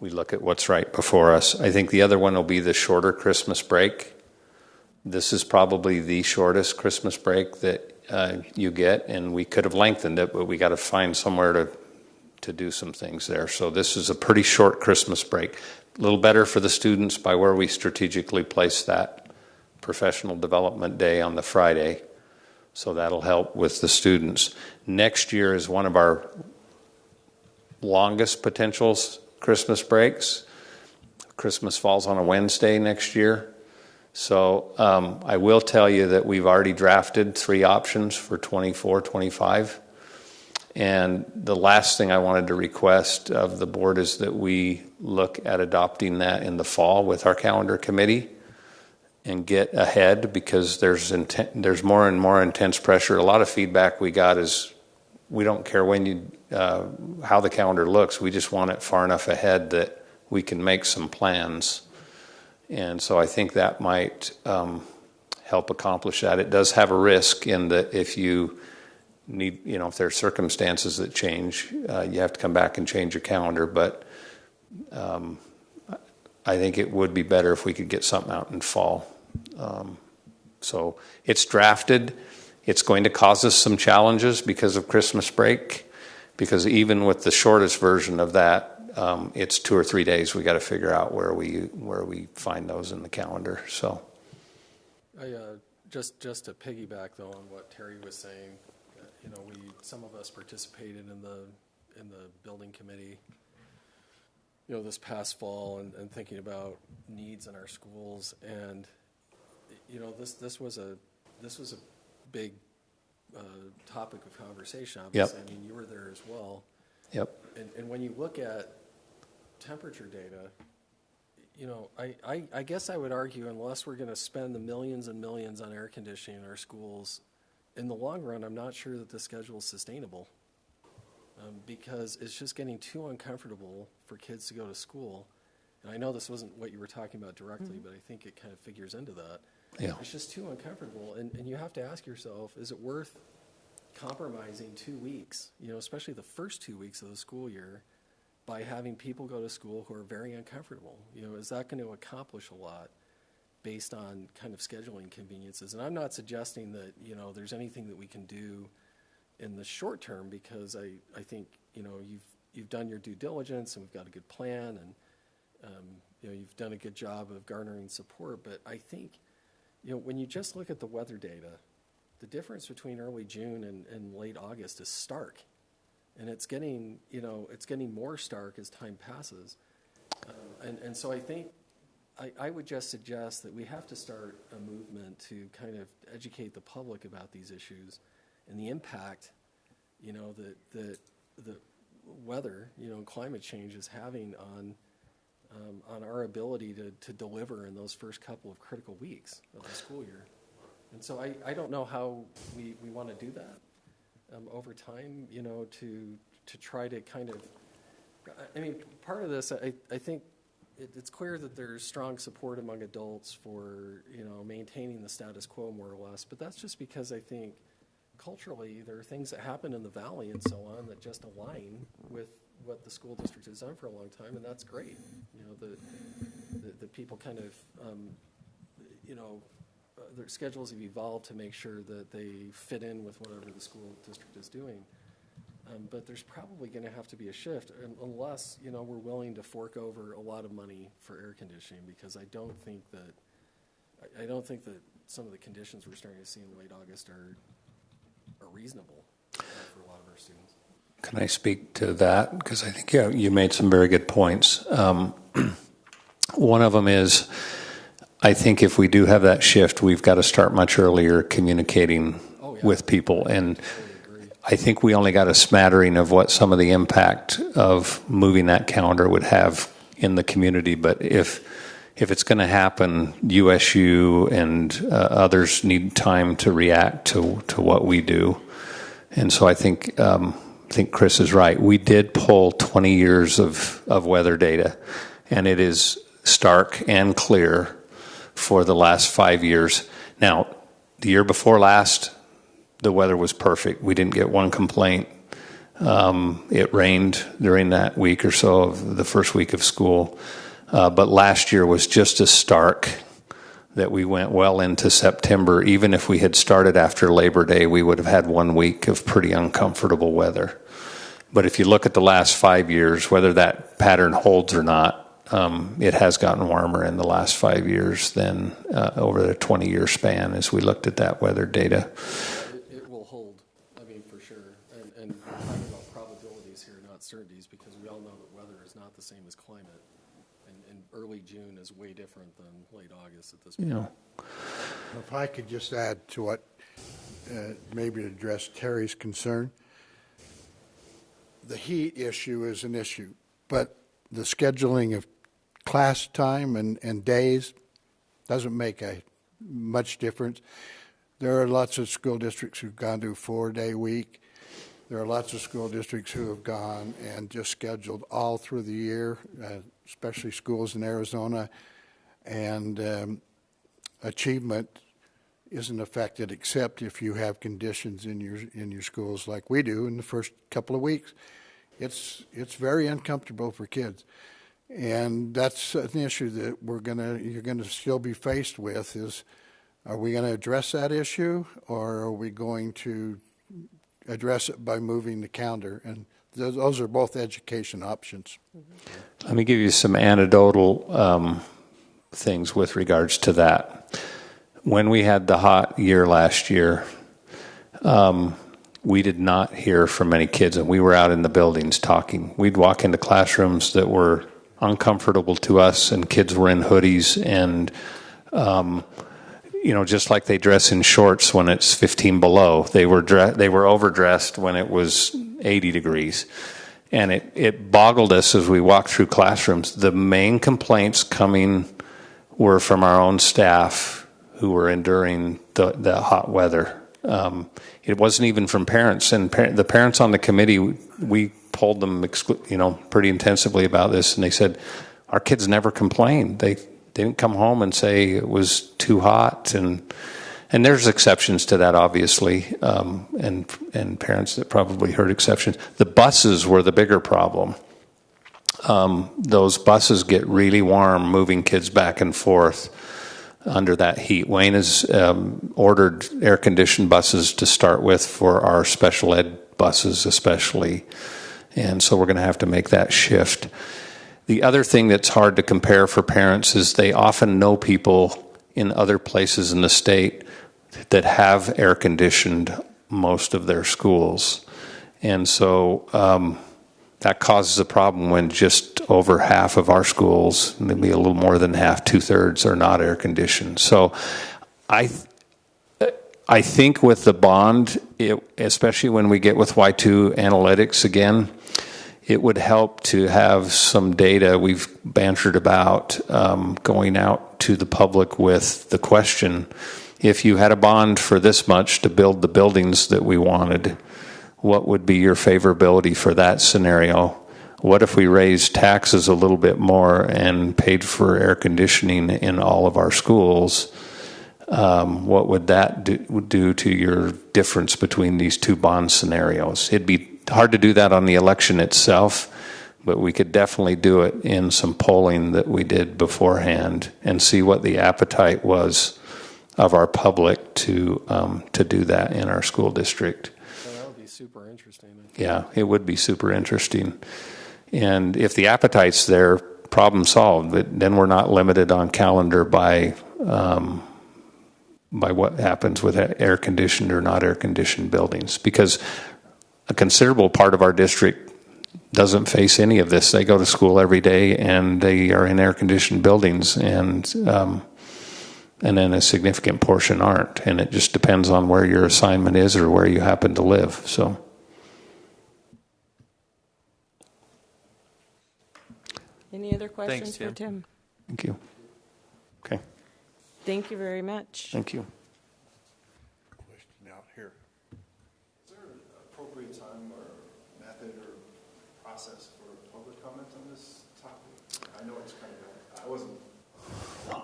look at what's right before us. I think the other one will be the shorter Christmas break. This is probably the shortest Christmas break that you get, and we could have lengthened it, but we got to find somewhere to do some things there. So this is a pretty short Christmas break. A little better for the students by where we strategically place that professional development day on the Friday. So that'll help with the students. Next year is one of our longest potential Christmas breaks. Christmas falls on a Wednesday next year. So I will tell you that we've already drafted 3 options for 24, 25. And the last thing I wanted to request of the board is that we look at adopting that in the fall with our calendar committee and get ahead, because there's more and more intense pressure. A lot of feedback we got is we don't care how the calendar looks. We just want it far enough ahead that we can make some plans. And so I think that might help accomplish that. It does have a risk in that if you need, if there are circumstances that change, you have to come back and change your calendar. But I think it would be better if we could get something out in fall. So it's drafted. It's going to cause us some challenges because of Christmas break, because even with the shortest version of that, it's 2 or 3 days. We got to figure out where we find those in the calendar. So, just to piggyback though on what Terry was saying, some of us participated in the building committee, this past fall and thinking about needs in our schools, and this was a big topic of conversation. Obviously, Yep. I mean, you were there as well. Yep. And when you look at temperature data, I guess I would argue, unless we're going to spend the millions and millions on air conditioning in our schools, in the long run, I'm not sure that the schedule is sustainable, because it's just getting too uncomfortable for kids to go to school. And I know this wasn't what you were talking about directly, but I think it kind of figures into that. Yeah. It's just too uncomfortable. And you have to ask yourself, is it worth compromising 2 weeks, especially the first 2 weeks of the school year, by having people go to school who are very uncomfortable? Is that going to accomplish a lot based on kind of scheduling conveniences? And I'm not suggesting that, there's anything that we can do in the short term, because I think, you've done your due diligence and we've got a good plan, and, you've done a good job of garnering support. But I think, when you just look at the weather data, the difference between early June and late August is stark. And it's getting, it's getting more stark as time passes. And so I think I would just suggest that we have to start a movement to kind of educate the public about these issues and the impact, that the weather, and climate change is having on our ability to deliver in those first couple of critical weeks of the school year. And so I don't know how we want to do that over time, to try to kind of, part of this, I think it's clear that there's strong support among adults for, maintaining the status quo more or less, but that's just because I think culturally there are things that happen in the valley and so on that just align with what the school district has done for a long time, and that's great. The people kind of, their schedules have evolved to make sure that they fit in with whatever the school district is doing. But there's probably going to have to be a shift unless, we're willing to fork over a lot of money for air conditioning, because I don't think that some of the conditions we're starting to see in late August are reasonable for a lot of our students. Can I speak to that? Because I think you made some very good points. One of them is, I think if we do have that shift, we've got to start much earlier communicating with people. And I think we only got a smattering of what some of the impact of moving that calendar would have in the community. But if it's going to happen, USU and others need time to react to what we do. And so I think Chris is right. We did pull 20 years of weather data, and it is stark and clear for the last 5 years. Now, the year before last, the weather was perfect. We didn't get one complaint. It rained during that week or so of the first week of school. But last year was just as stark that we went well into September. Even if we had started after Labor Day, we would have had 1 week of pretty uncomfortable weather. But if you look at the last 5 years, whether that pattern holds or not, it has gotten warmer in the last 5 years than over the 20-year span as we looked at that weather data. It will hold, for sure. And we're talking about probabilities here, not certainties, because we all know that weather is not the same as climate. And early June is way different than late August at this point. If I could just add to what, maybe to address Terry's concern. The heat issue is an issue, but the scheduling of class time and days doesn't make much difference. There are lots of school districts who've gone to a 4-day week. There are lots of school districts who have gone and just scheduled all through the year, especially schools in Arizona, and achievement isn't affected except if you have conditions in your schools like we do in the first couple of weeks. It's very uncomfortable for kids, and that's an issue that you're gonna still be faced with. Is, are we going to address that issue, or are we going to address it by moving the calendar? And those are both education options. Let me give you some anecdotal things with regards to that. When we had the hot year last year, we did not hear from many kids, and we were out in the buildings talking. We'd walk into classrooms that were uncomfortable to us, and kids were in hoodies and, just like they dress in shorts when it's 15 below. They were overdressed when it was 80 degrees. And it boggled us as we walked through classrooms. The main complaints coming were from our own staff who were enduring the hot weather. It wasn't even from parents. And the parents on the committee, we polled them pretty intensively about this, and they said, our kids never complain. They didn't come home and say it was too hot, and there's exceptions to that, obviously, and parents that probably heard exceptions. The buses were the bigger problem. Those buses get really warm moving kids back and forth under that heat. Wayne has ordered air-conditioned buses to start with for our special ed buses especially, and so we're going to have to make that shift. The other thing that's hard to compare for parents is they often know people in other places in the state that have air-conditioned most of their schools. And so that causes a problem when just over half of our schools, maybe a little more than half, 2/3 are not air-conditioned. So I think with the bond, especially when we get with Y2 Analytics again, it would help to have some data we've bantered about going out to the public with the question, if you had a bond for this much to build the buildings that we wanted, what would be your favorability for that scenario? What if we raised taxes a little bit more and paid for air conditioning in all of our schools? What would that do to your difference between these two bond scenarios? It'd be hard to do that on the election itself, but we could definitely do it in some polling that we did beforehand and see what the appetite was of our public to do that in our school district. So that would be super interesting. Yeah, it would be super interesting. And if the appetite's there, problem solved. But then we're not limited on calendar by what happens with air-conditioned or not air-conditioned buildings, because a considerable part of our district doesn't face any of this. They go to school every day and they are in air-conditioned buildings, and then a significant portion aren't. And it just depends on where your assignment is or where you happen to live. So, Any other questions Thanks, for Tim? thank you. Okay, Thank you very much. thank you. Question out here. Is there an appropriate time or method or process for public comment on this topic? I know it's kind of, I wasn't.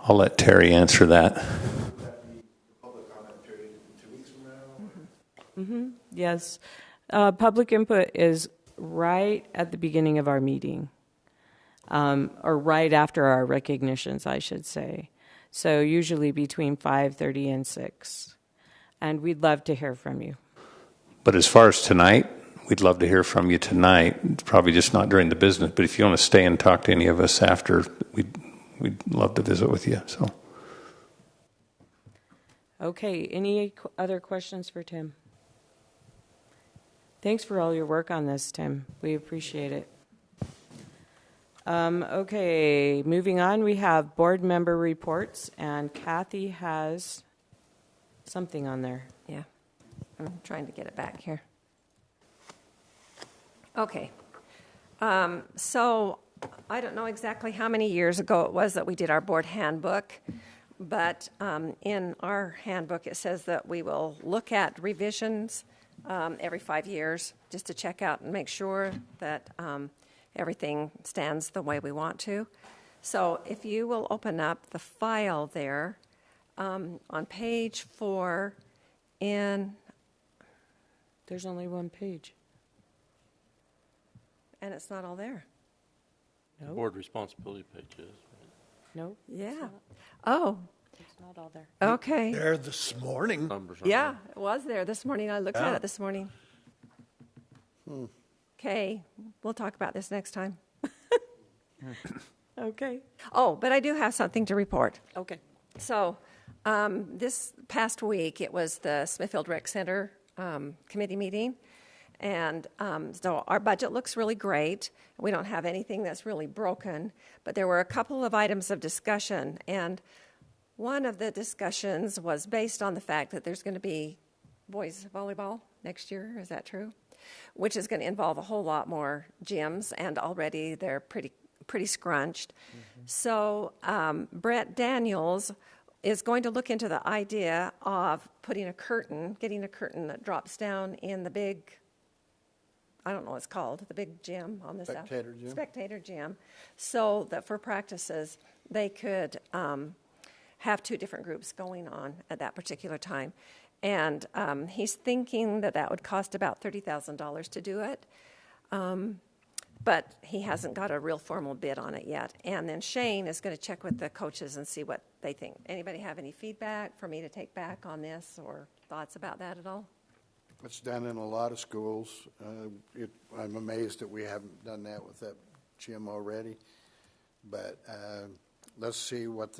I'll let Terry answer that. Would that be the public comment period 2 weeks from now? Mm-hmm. Yes. Public input is right at the beginning of our meeting, or right after our recognitions, I should say. So usually between 5:30 and 6. And we'd love to hear from you. But as far as tonight, we'd love to hear from you tonight. Probably just not during the business, but if you want to stay and talk to any of us after, we'd love to visit with you. So, Okay, any other questions for Tim? Thanks for all your work on this, Tim. We appreciate it. Okay, moving on, we have board member reports, and Kathy has something on there. Yeah, I'm trying to get it back here. Okay. So I don't know exactly how many years ago it was that we did our board handbook, but in our handbook it says that we will look at revisions every 5 years just to check out and make sure that everything stands the way we want to. So if you will open up the file there on page 4 in... There's only one page. And it's not all there. Nope. Board responsibility pages. Nope. Yeah. Oh, It's not all there. okay. There this morning. Numbers on Yeah, it was there this morning. I looked at it this morning. Okay, we'll talk about this next time. Okay. Oh, but I do have something to report. Okay. So this past week, it was the Smithfield Rec Center committee meeting. And so our budget looks really great. We don't have anything that's really broken. But there were a couple of items of discussion. And one of the discussions was based on the fact that there's going to be boys volleyball next year. Is that true? Which is going to involve a whole lot more gyms. And already they're pretty scrunched. Mm-hmm. So Brett Daniels is going to look into the idea of putting getting a curtain that drops down in the big I don't know what it's called, the big gym on the south. Spectator gym. Spectator gym, so that for practices, they could have 2 different groups going on at that particular time. And he's thinking that would cost about $30,000 to do it. But he hasn't got a real formal bid on it yet. And then Shane is going to check with the coaches and see what they think. Anybody have any feedback for me to take back on this or thoughts about that at all? It's done in a lot of schools. I'm amazed that we haven't done that with that gym already. But let's see what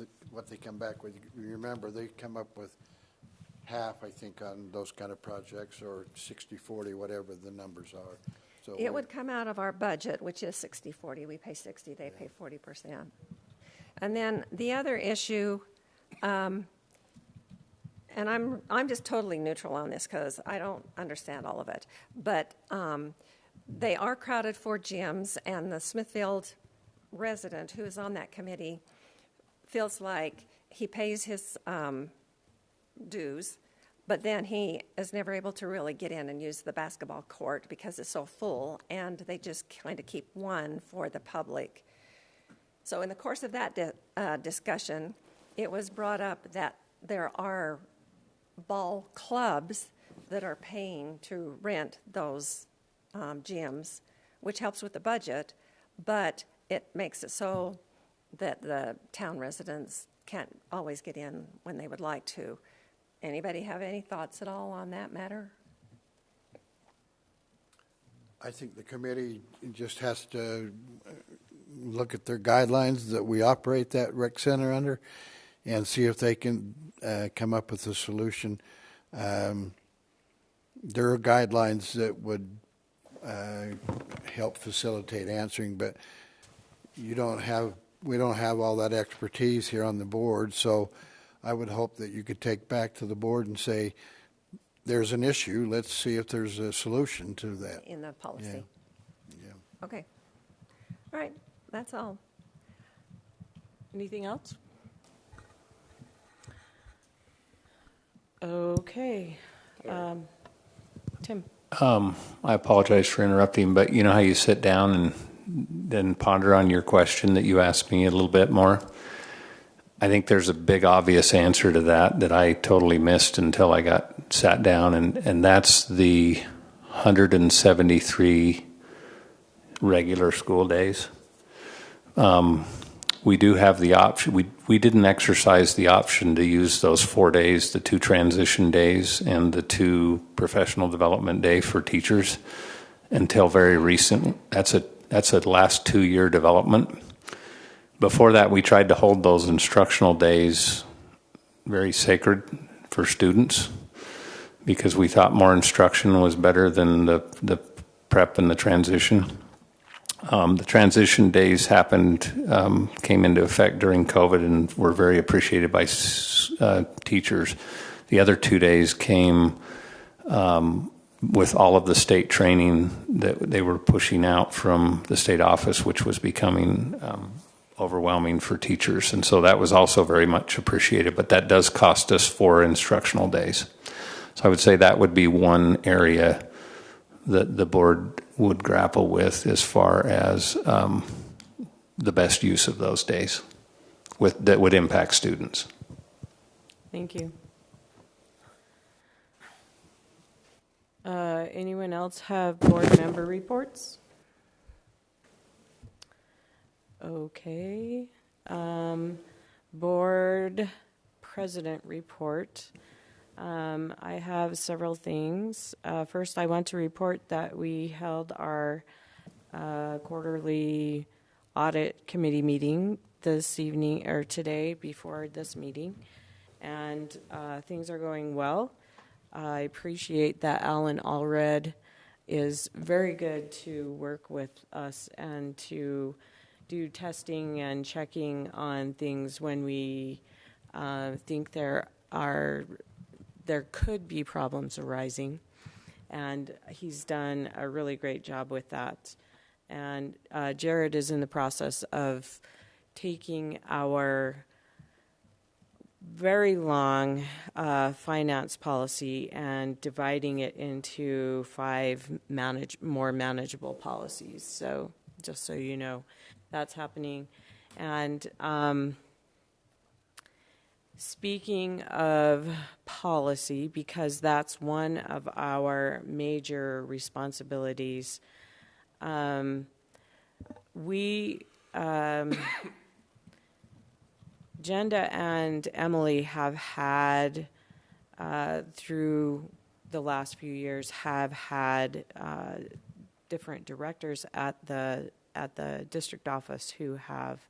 they come back with. Remember, they come up with half, I think, on those kind of projects, or 60-40, whatever the numbers are. So it would come out of our budget, which is 60-40. We pay 60, they pay 40%. And then the other issue, and I'm just totally neutral on this because I don't understand all of it, but they are crowded for gyms, and the Smithfield resident who is on that committee feels like he pays his dues, but then he is never able to really get in and use the basketball court because it's so full, and they just kind of keep one for the public. So in the course of that discussion, it was brought up that there are ball clubs that are paying to rent those gyms, which helps with the budget, but it makes it so that the town residents can't always get in when they would like to. Anybody have any thoughts at all on that matter? I think the committee just has to look at their guidelines that we operate that rec center under and see if they can come up with a solution. There are guidelines that would help facilitate answering, but we don't have all that expertise here on the board, so I would hope that you could take back to the board and say, there's an issue, let's see if there's a solution to that. In the policy. Yeah. Okay. All right, that's all. Anything else? Okay. Tim. I apologize for interrupting, but you know how you sit down and then ponder on your question that you asked me a little bit more? I think there's a big obvious answer to that I totally missed until I got sat down, and that's the 173 regular school days. We do have the option. We didn't exercise the option to use those 4 days, the 2 transition days and the 2 professional development day for teachers until very recent. That's a last 2-year development. Before that, we tried to hold those instructional days very sacred for students because we thought more instruction was better than the prep and the transition. The transition days came into effect during COVID and were very appreciated by teachers. The other 2 days came with all of the state training that they were pushing out from the state office, which was becoming overwhelming for teachers. And so that was also very much appreciated, but that does cost us 4 instructional days. So I would say that would be one area that the board would grapple with as far as the best use of those days that would impact students. Thank you. Anyone else have board member reports? Okay. Board president report. I have several things. First, I want to report that we held our quarterly audit committee meeting this evening or today before this meeting, and things are going well. I appreciate that Alan Allred is very good to work with us and to do testing and checking on things when we think there could be problems arising, and he's done a really great job with that. And Jared is in the process of taking our very long finance policy and dividing it into 5 more manageable policies. So just so you know, that's happening. And speaking of policy, because that's one of our major responsibilities, Jenda and Emily have had, through the last few years, have had different directors at the district office who have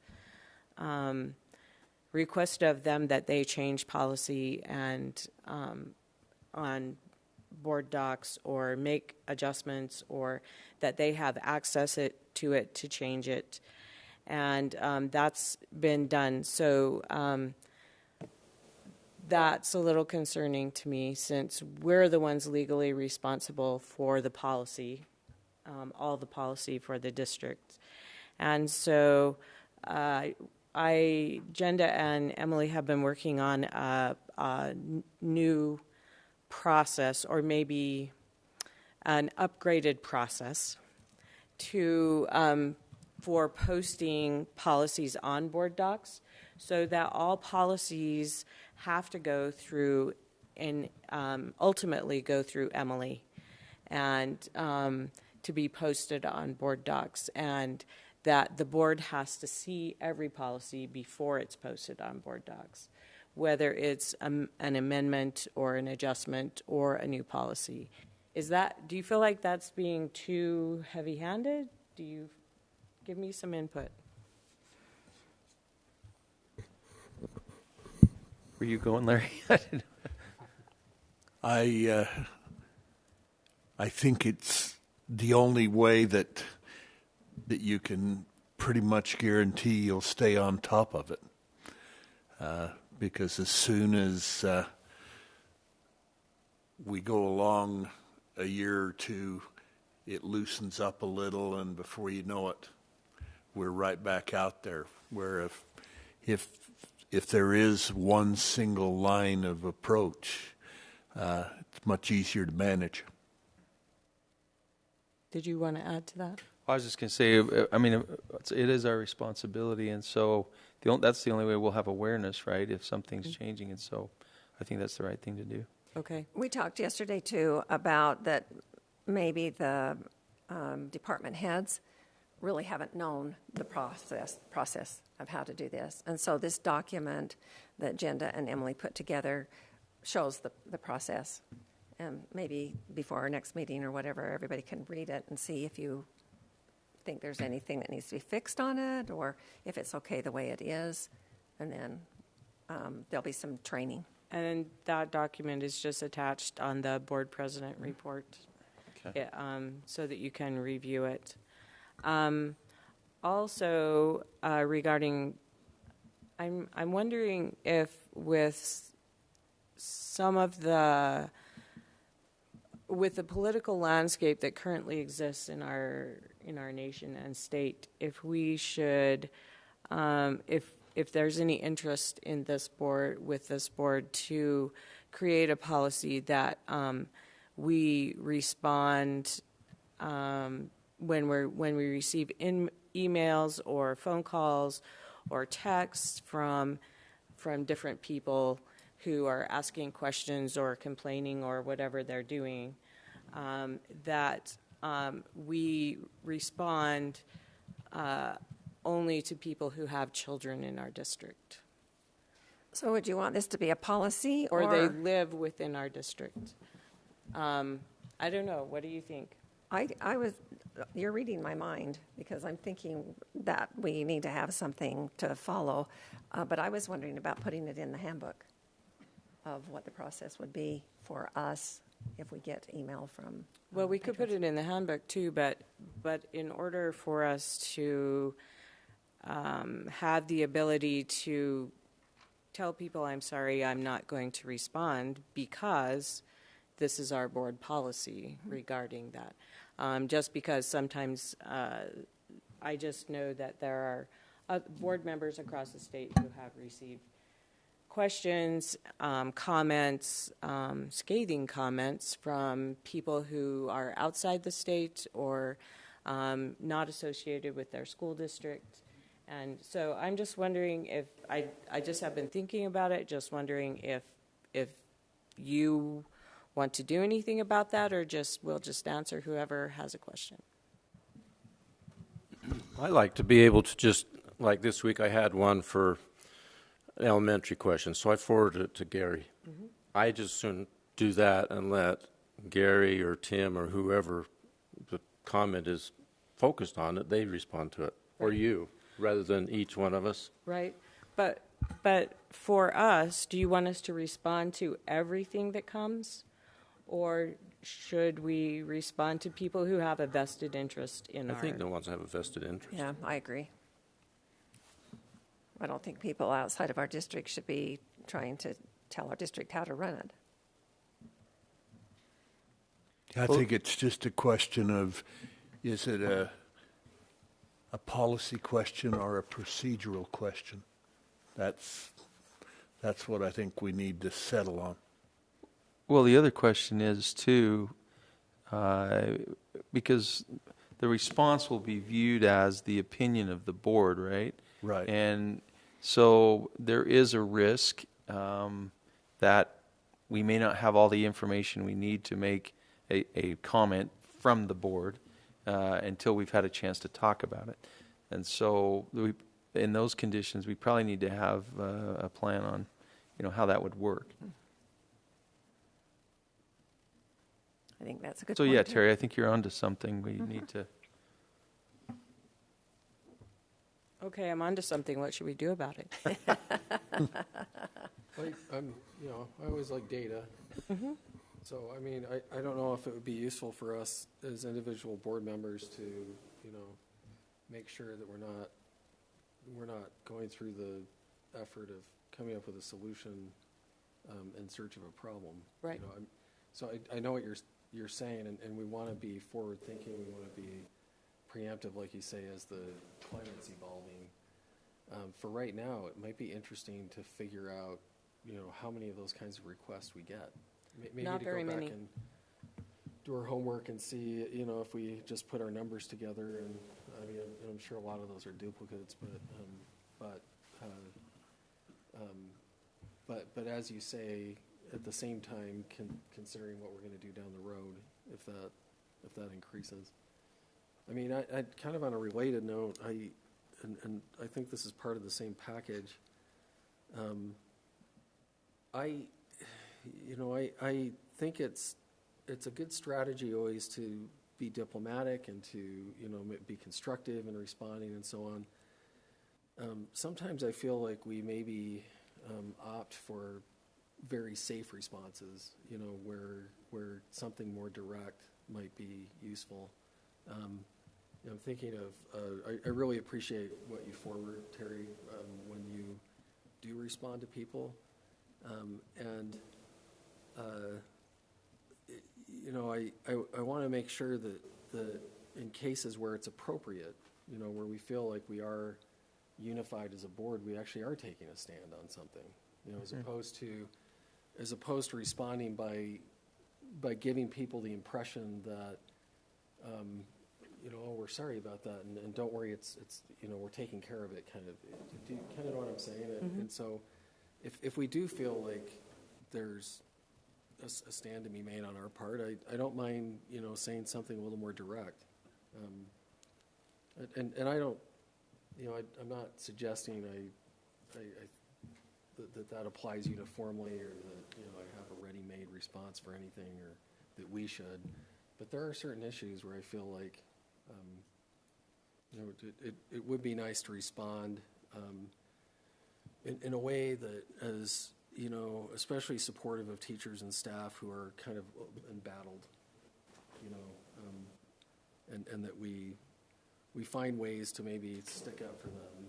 requested of them that they change policy and on board docs or make adjustments, or that they have access to it to change it. And that's been done. So that's a little concerning to me, since we're the ones legally responsible for the policy, all the policy for the district. And so Jenda and Emily have been working on a new process, or maybe an upgraded process to for posting policies on board docs, so that all policies have to go through and ultimately go through Emily, and to be posted on board docs, and that the board has to see every policy before it's posted on board docs, whether it's an amendment or an adjustment or a new policy. Do you feel like that's being too heavy-handed? Do you give me some input? Where you going, Larry? I think it's the only way that you can pretty much guarantee you'll stay on top of it. Because as soon as we go along a year or two, it loosens up a little, and before you know it, we're right back out there. Where if there is one single line of approach, it's much easier to manage. Did you want to add to that? I was just going to say, I mean, it is our responsibility, and so that's the only way we'll have awareness, right, if something's changing, and so I think that's the right thing to do. Okay. We talked yesterday, too, about that maybe the department heads really haven't known the process of how to do this. And so this document that Jenda and Emily put together shows the process. And maybe before our next meeting or whatever, everybody can read it and see if you think there's anything that needs to be fixed on it, or if it's okay the way it is. And then there'll be some training. And that document is just attached on the board president report, Okay. so that you can review it. Also, regarding, I'm wondering if with some of with the political landscape that currently exists in our nation and state, if we should, if there's any interest in this board to create a policy that we respond when we receive emails or phone calls or texts from different people who are asking questions or complaining or whatever they're doing, that we respond only to people who have children in our district. So would you want this to be a policy? Or they live within our district. I don't know. What do you think? You're reading my mind, because I'm thinking that we need to have something to follow. But I was wondering about putting it in the handbook of what the process would be for us if we get email from. Well, we could put it in the handbook too, but in order for us to have the ability to tell people, I'm sorry, I'm not going to respond because this is our board policy regarding that. Just because sometimes I just know that there are board members across the state who have received questions, comments, scathing comments from people who are outside the state or not associated with their school district. And so I'm just wondering if, I just have been thinking about it, just wondering if you want to do anything about that, or we'll just answer whoever has a question. I like to be able to just, like this week I had one for an elementary question, so I forwarded it to Gary. Mm-hmm. I just soon do that and let Gary or Tim or whoever the comment is focused on it, they respond to it, or you, rather than each one of us. Right. But for us, do you want us to respond to everything that comes? Or should we respond to people who have a vested interest in I think the ones that have a vested interest. Yeah, I agree. I don't think people outside of our district should be trying to tell our district how to run it. I think it's just a question of, is it a policy question or a procedural question? That's what I think we need to settle on. Well, the other question is, too, because the response will be viewed as the opinion of the board, right? Right. And so there is a risk that we may not have all the information we need to make a comment from the board until we've had a chance to talk about it. And so in those conditions, we probably need to have a plan on, how that would work. I think that's a good So point. yeah, too. Terry, I think you're onto something. We need to. Okay, I'm onto something. What should we do about it? I always like data. Mm-hmm. So, I mean, I don't know if it would be useful for us as individual board members to, make sure that we're not going through the effort of coming up with a solution in search of a problem. Right. So I know what you're saying, and we want to be forward-thinking. We want to be preemptive, like you say, as the climate's evolving. For right now, it might be interesting to figure out, how many of those kinds of requests we get. Maybe Not to very go back many. and do our homework and see, if we just put our numbers together. And I mean, I'm sure a lot of those are duplicates, but as you say, at the same time, considering what we're going to do down the road, if that increases. I mean, I kind of on a related note, and I think this is part of the same package. I think it's a good strategy always to be diplomatic and to be constructive in responding and so on. Sometimes I feel like we maybe opt for very safe responses, where something more direct might be useful. I'm thinking of, I really appreciate what you forward, Terry, when you do respond to people. I want to make sure that in cases where it's appropriate, where we feel like we are unified as a board, we actually are taking a stand on something, as opposed to responding by giving people the impression that, oh, we're sorry about that, and don't worry, it's we're taking care of it, kind of. Do you kind of know what I'm saying? Mm-hmm. And so, if we do feel like there's a stand to be made on our part, I don't mind saying something a little more direct. And I don't, I'm not suggesting that applies uniformly, or that I have a ready-made response for anything, or that we should. But there are certain issues where I feel like it would be nice to respond in a way that is especially supportive of teachers and staff who are kind of embattled, and that we find ways to maybe stick up for them,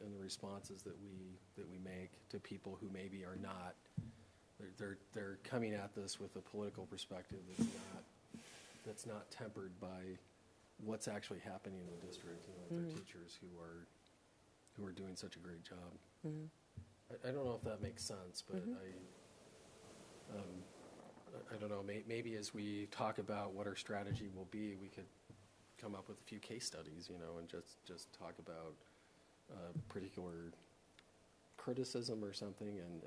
in the responses that we make to people who maybe are not. They're coming at this with a political perspective that's not tempered by what's actually happening in the district. They're teachers who are doing such a great job. Mm-hmm. I don't know if that makes sense, but I don't know, maybe as we talk about what our strategy will be, we could come up with a few case studies, and just talk about particular criticism or something, and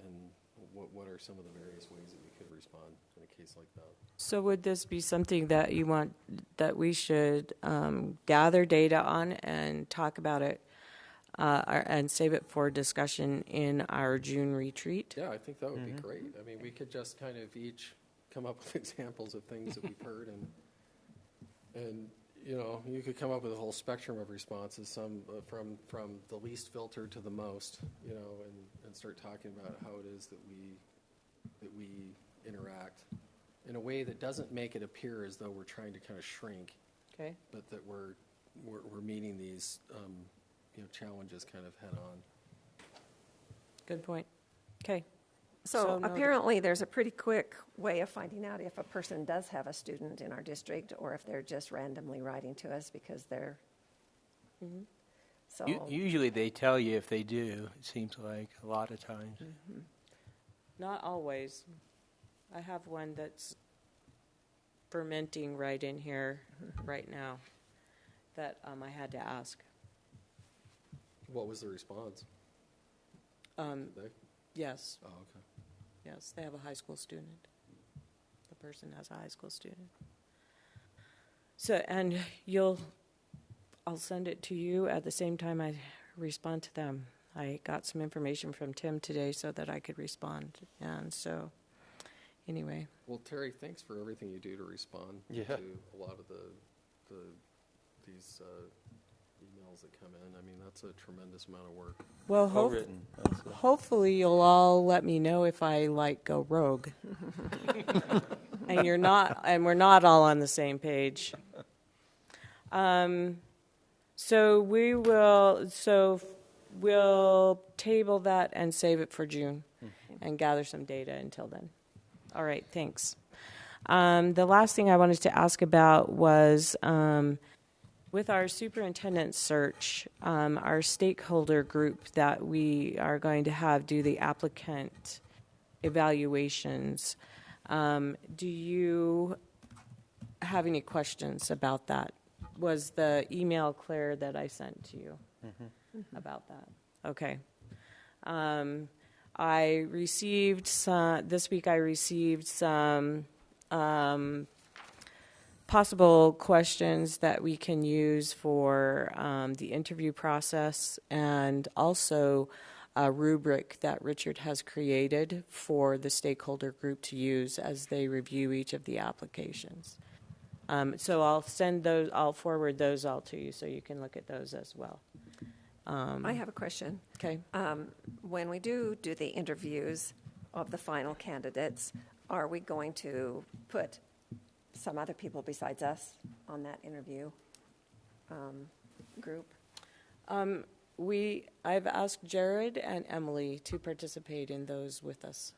what are some of the various ways that we could respond in a case like that. So would this be something that you want, that we should gather data on and talk about it and save it for discussion in our June retreat? Yeah, I think that would be great. I mean, we could just kind of each come up with examples of things that we've heard, and you could come up with a whole spectrum of responses, some from the least filter to the most, and start talking about how it is that we interact in a way that doesn't make it appear as though we're trying to kind of shrink, Okay. but that we're meeting these challenges kind of head on. Good point. Okay. So noted. apparently, there's a pretty quick way of finding out if a person does have a student in our district, or if they're just randomly writing to us because they're. So Usually they tell you if they do, it seems like, a lot of times. Not always. I have one that's fermenting right in here right now that I had to ask. What was the response? Did they? Yes. Oh, okay. Yes, they have a high school student. The person has a high school student. So, and I'll send it to you at the same time I respond to them. I got some information from Tim today so that I could respond. And so, anyway. Well, Terry, thanks for everything you do to respond to a lot of these emails that come in. I mean, that's a tremendous amount of work. Well, hopefully you'll all let me know if I go rogue. And you're not, and we're not all on the same page. So we'll table that and save it for June and gather some data until then. All right, thanks. The last thing I wanted to ask about was with our superintendent search, our stakeholder group that we are going to have do the applicant evaluations. Do you have any questions about that? Was the email clear that I sent to you about that? Okay. I received this week I received some possible questions that we can use for the interview process, and also a rubric that Richard has created for the stakeholder group to use as they review each of the applications. So I'll forward those all to you so you can look at those as well. I have a question. Okay. When we do the interviews of the final candidates, are we going to put some other people besides us on that interview group? I've asked Jared and Emily to participate in those with us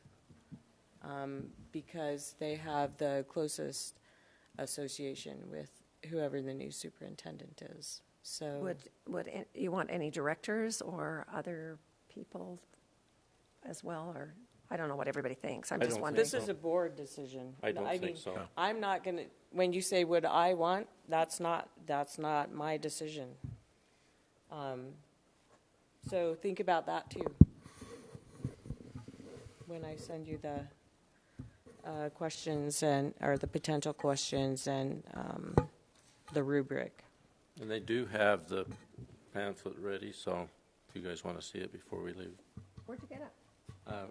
because they have the closest association with whoever the new superintendent is. So would you want any directors or other people as well, or I don't know what everybody thinks. I'm just wondering. This is a board decision. I don't think so. I'm not going to. When you say "would I want," that's not my decision. So think about that too when I send you the questions or the potential questions and the rubric. And they do have the pamphlet ready, so if you guys want to see it before we leave. Where'd you get it?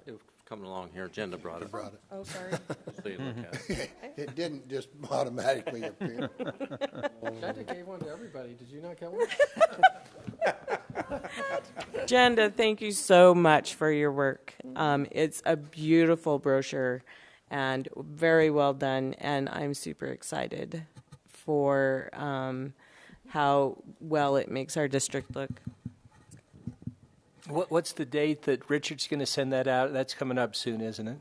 It was coming along here. Agenda brought it. Oh, sorry. So you look at it. It didn't just automatically appear. Jenda gave one to everybody. Did you not get one? Jenda, thank you so much for your work. It's a beautiful brochure and very well done, and I'm super excited for how well it makes our district look. What's the date that Richard's going to send that out? That's coming up soon, isn't it?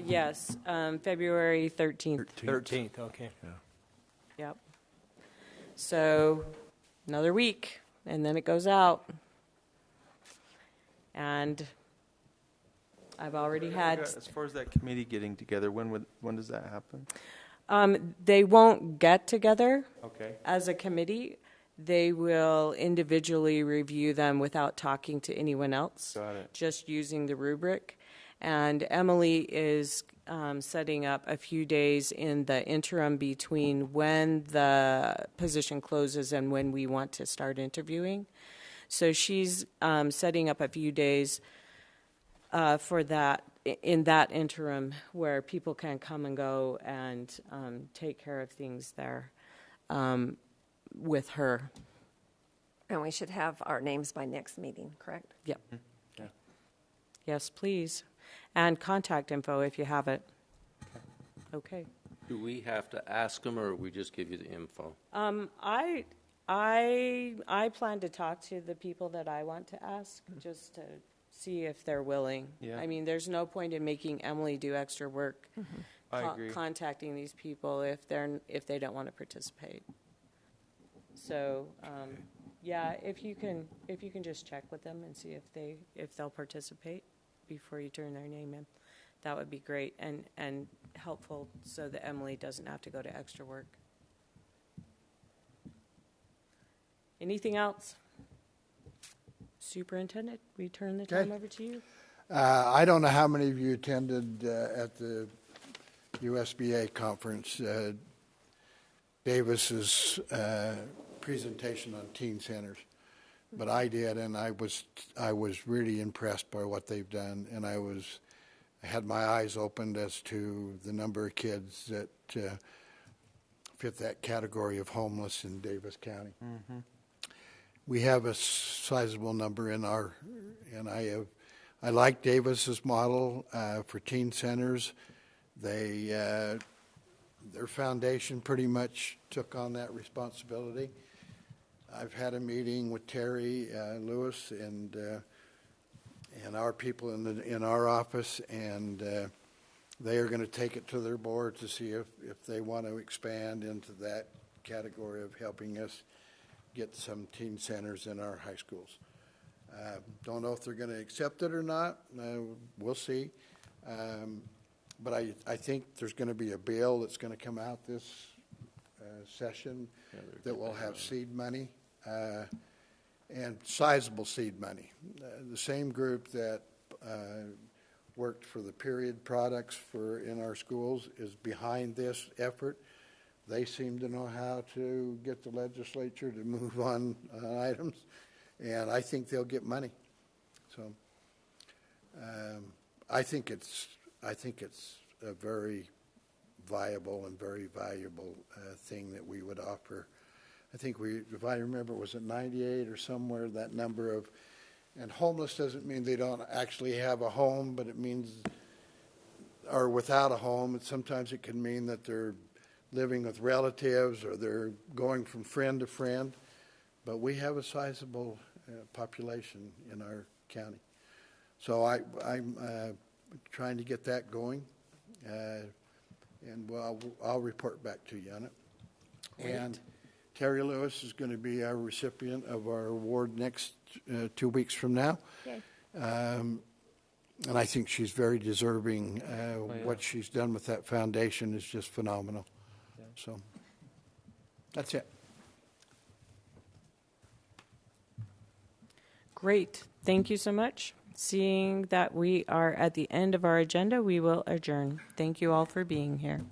Yes, February 13th. 13th, okay. Yep. So another week, and then it goes out. And I've already had. As far as that committee getting together, when does that happen? They won't get together Okay. as a committee. They will individually review them without talking to anyone else. Got it. Just using the rubric. And Emily is setting up a few days in the interim between when the position closes and when we want to start interviewing. So she's setting up a few days for that, in that interim, where people can come and go and take care of things there with her. And we should have our names by next meeting, correct? Yep. Yeah. Yes, please. And contact info if you have it. Okay. Do we have to ask them, or we just give you the info? I plan to talk to the people that I want to ask, just to see if they're willing. Yeah. I mean, there's no point in making Emily do extra work I agree. contacting these people if they don't want to participate. So yeah, if you can just check with them and see if they'll participate before you turn their name in, that would be great and helpful, so that Emily doesn't have to go to extra work. Anything else? Superintendent, we turn the time over to you. I don't know how many of you attended at the USBA conference, Davis's presentation on teen centers, but I did, and I was really impressed by what they've done, and I had my eyes opened as to the number of kids that fit that category of homeless in Davis County. Mm-hmm. We have a sizable number and I like Davis's model for teen centers. Their foundation pretty much took on that responsibility. I've had a meeting with Terry Lewis and our people in our office, and they are going to take it to their board to see if they want to expand into that category of helping us get some teen centers in our high schools. Don't know if they're going to accept it or not. We'll see. But I think there's going to be a bill that's going to come out this session that will have seed money and sizable seed money. The same group that worked for the period products in our schools is behind this effort. They seem to know how to get the legislature to move on items, and I think they'll get money. So I think it's a very viable and very valuable thing that we would offer. I think if I remember, was it 98 or somewhere, that number of, and homeless doesn't mean they don't actually have a home, but it means, or without a home, sometimes it can mean that they're living with relatives or they're going from friend to friend. But we have a sizable population in our county. So I'm trying to get that going, and I'll report back to you on it. Great. And Terry Lewis is going to be our recipient of our award next 2 weeks from now. Okay. And I think she's very deserving. What she's done with that foundation is just phenomenal. Yeah. So that's it. Great. Thank you so much. Seeing that we are at the end of our agenda, we will adjourn. Thank you all for being here.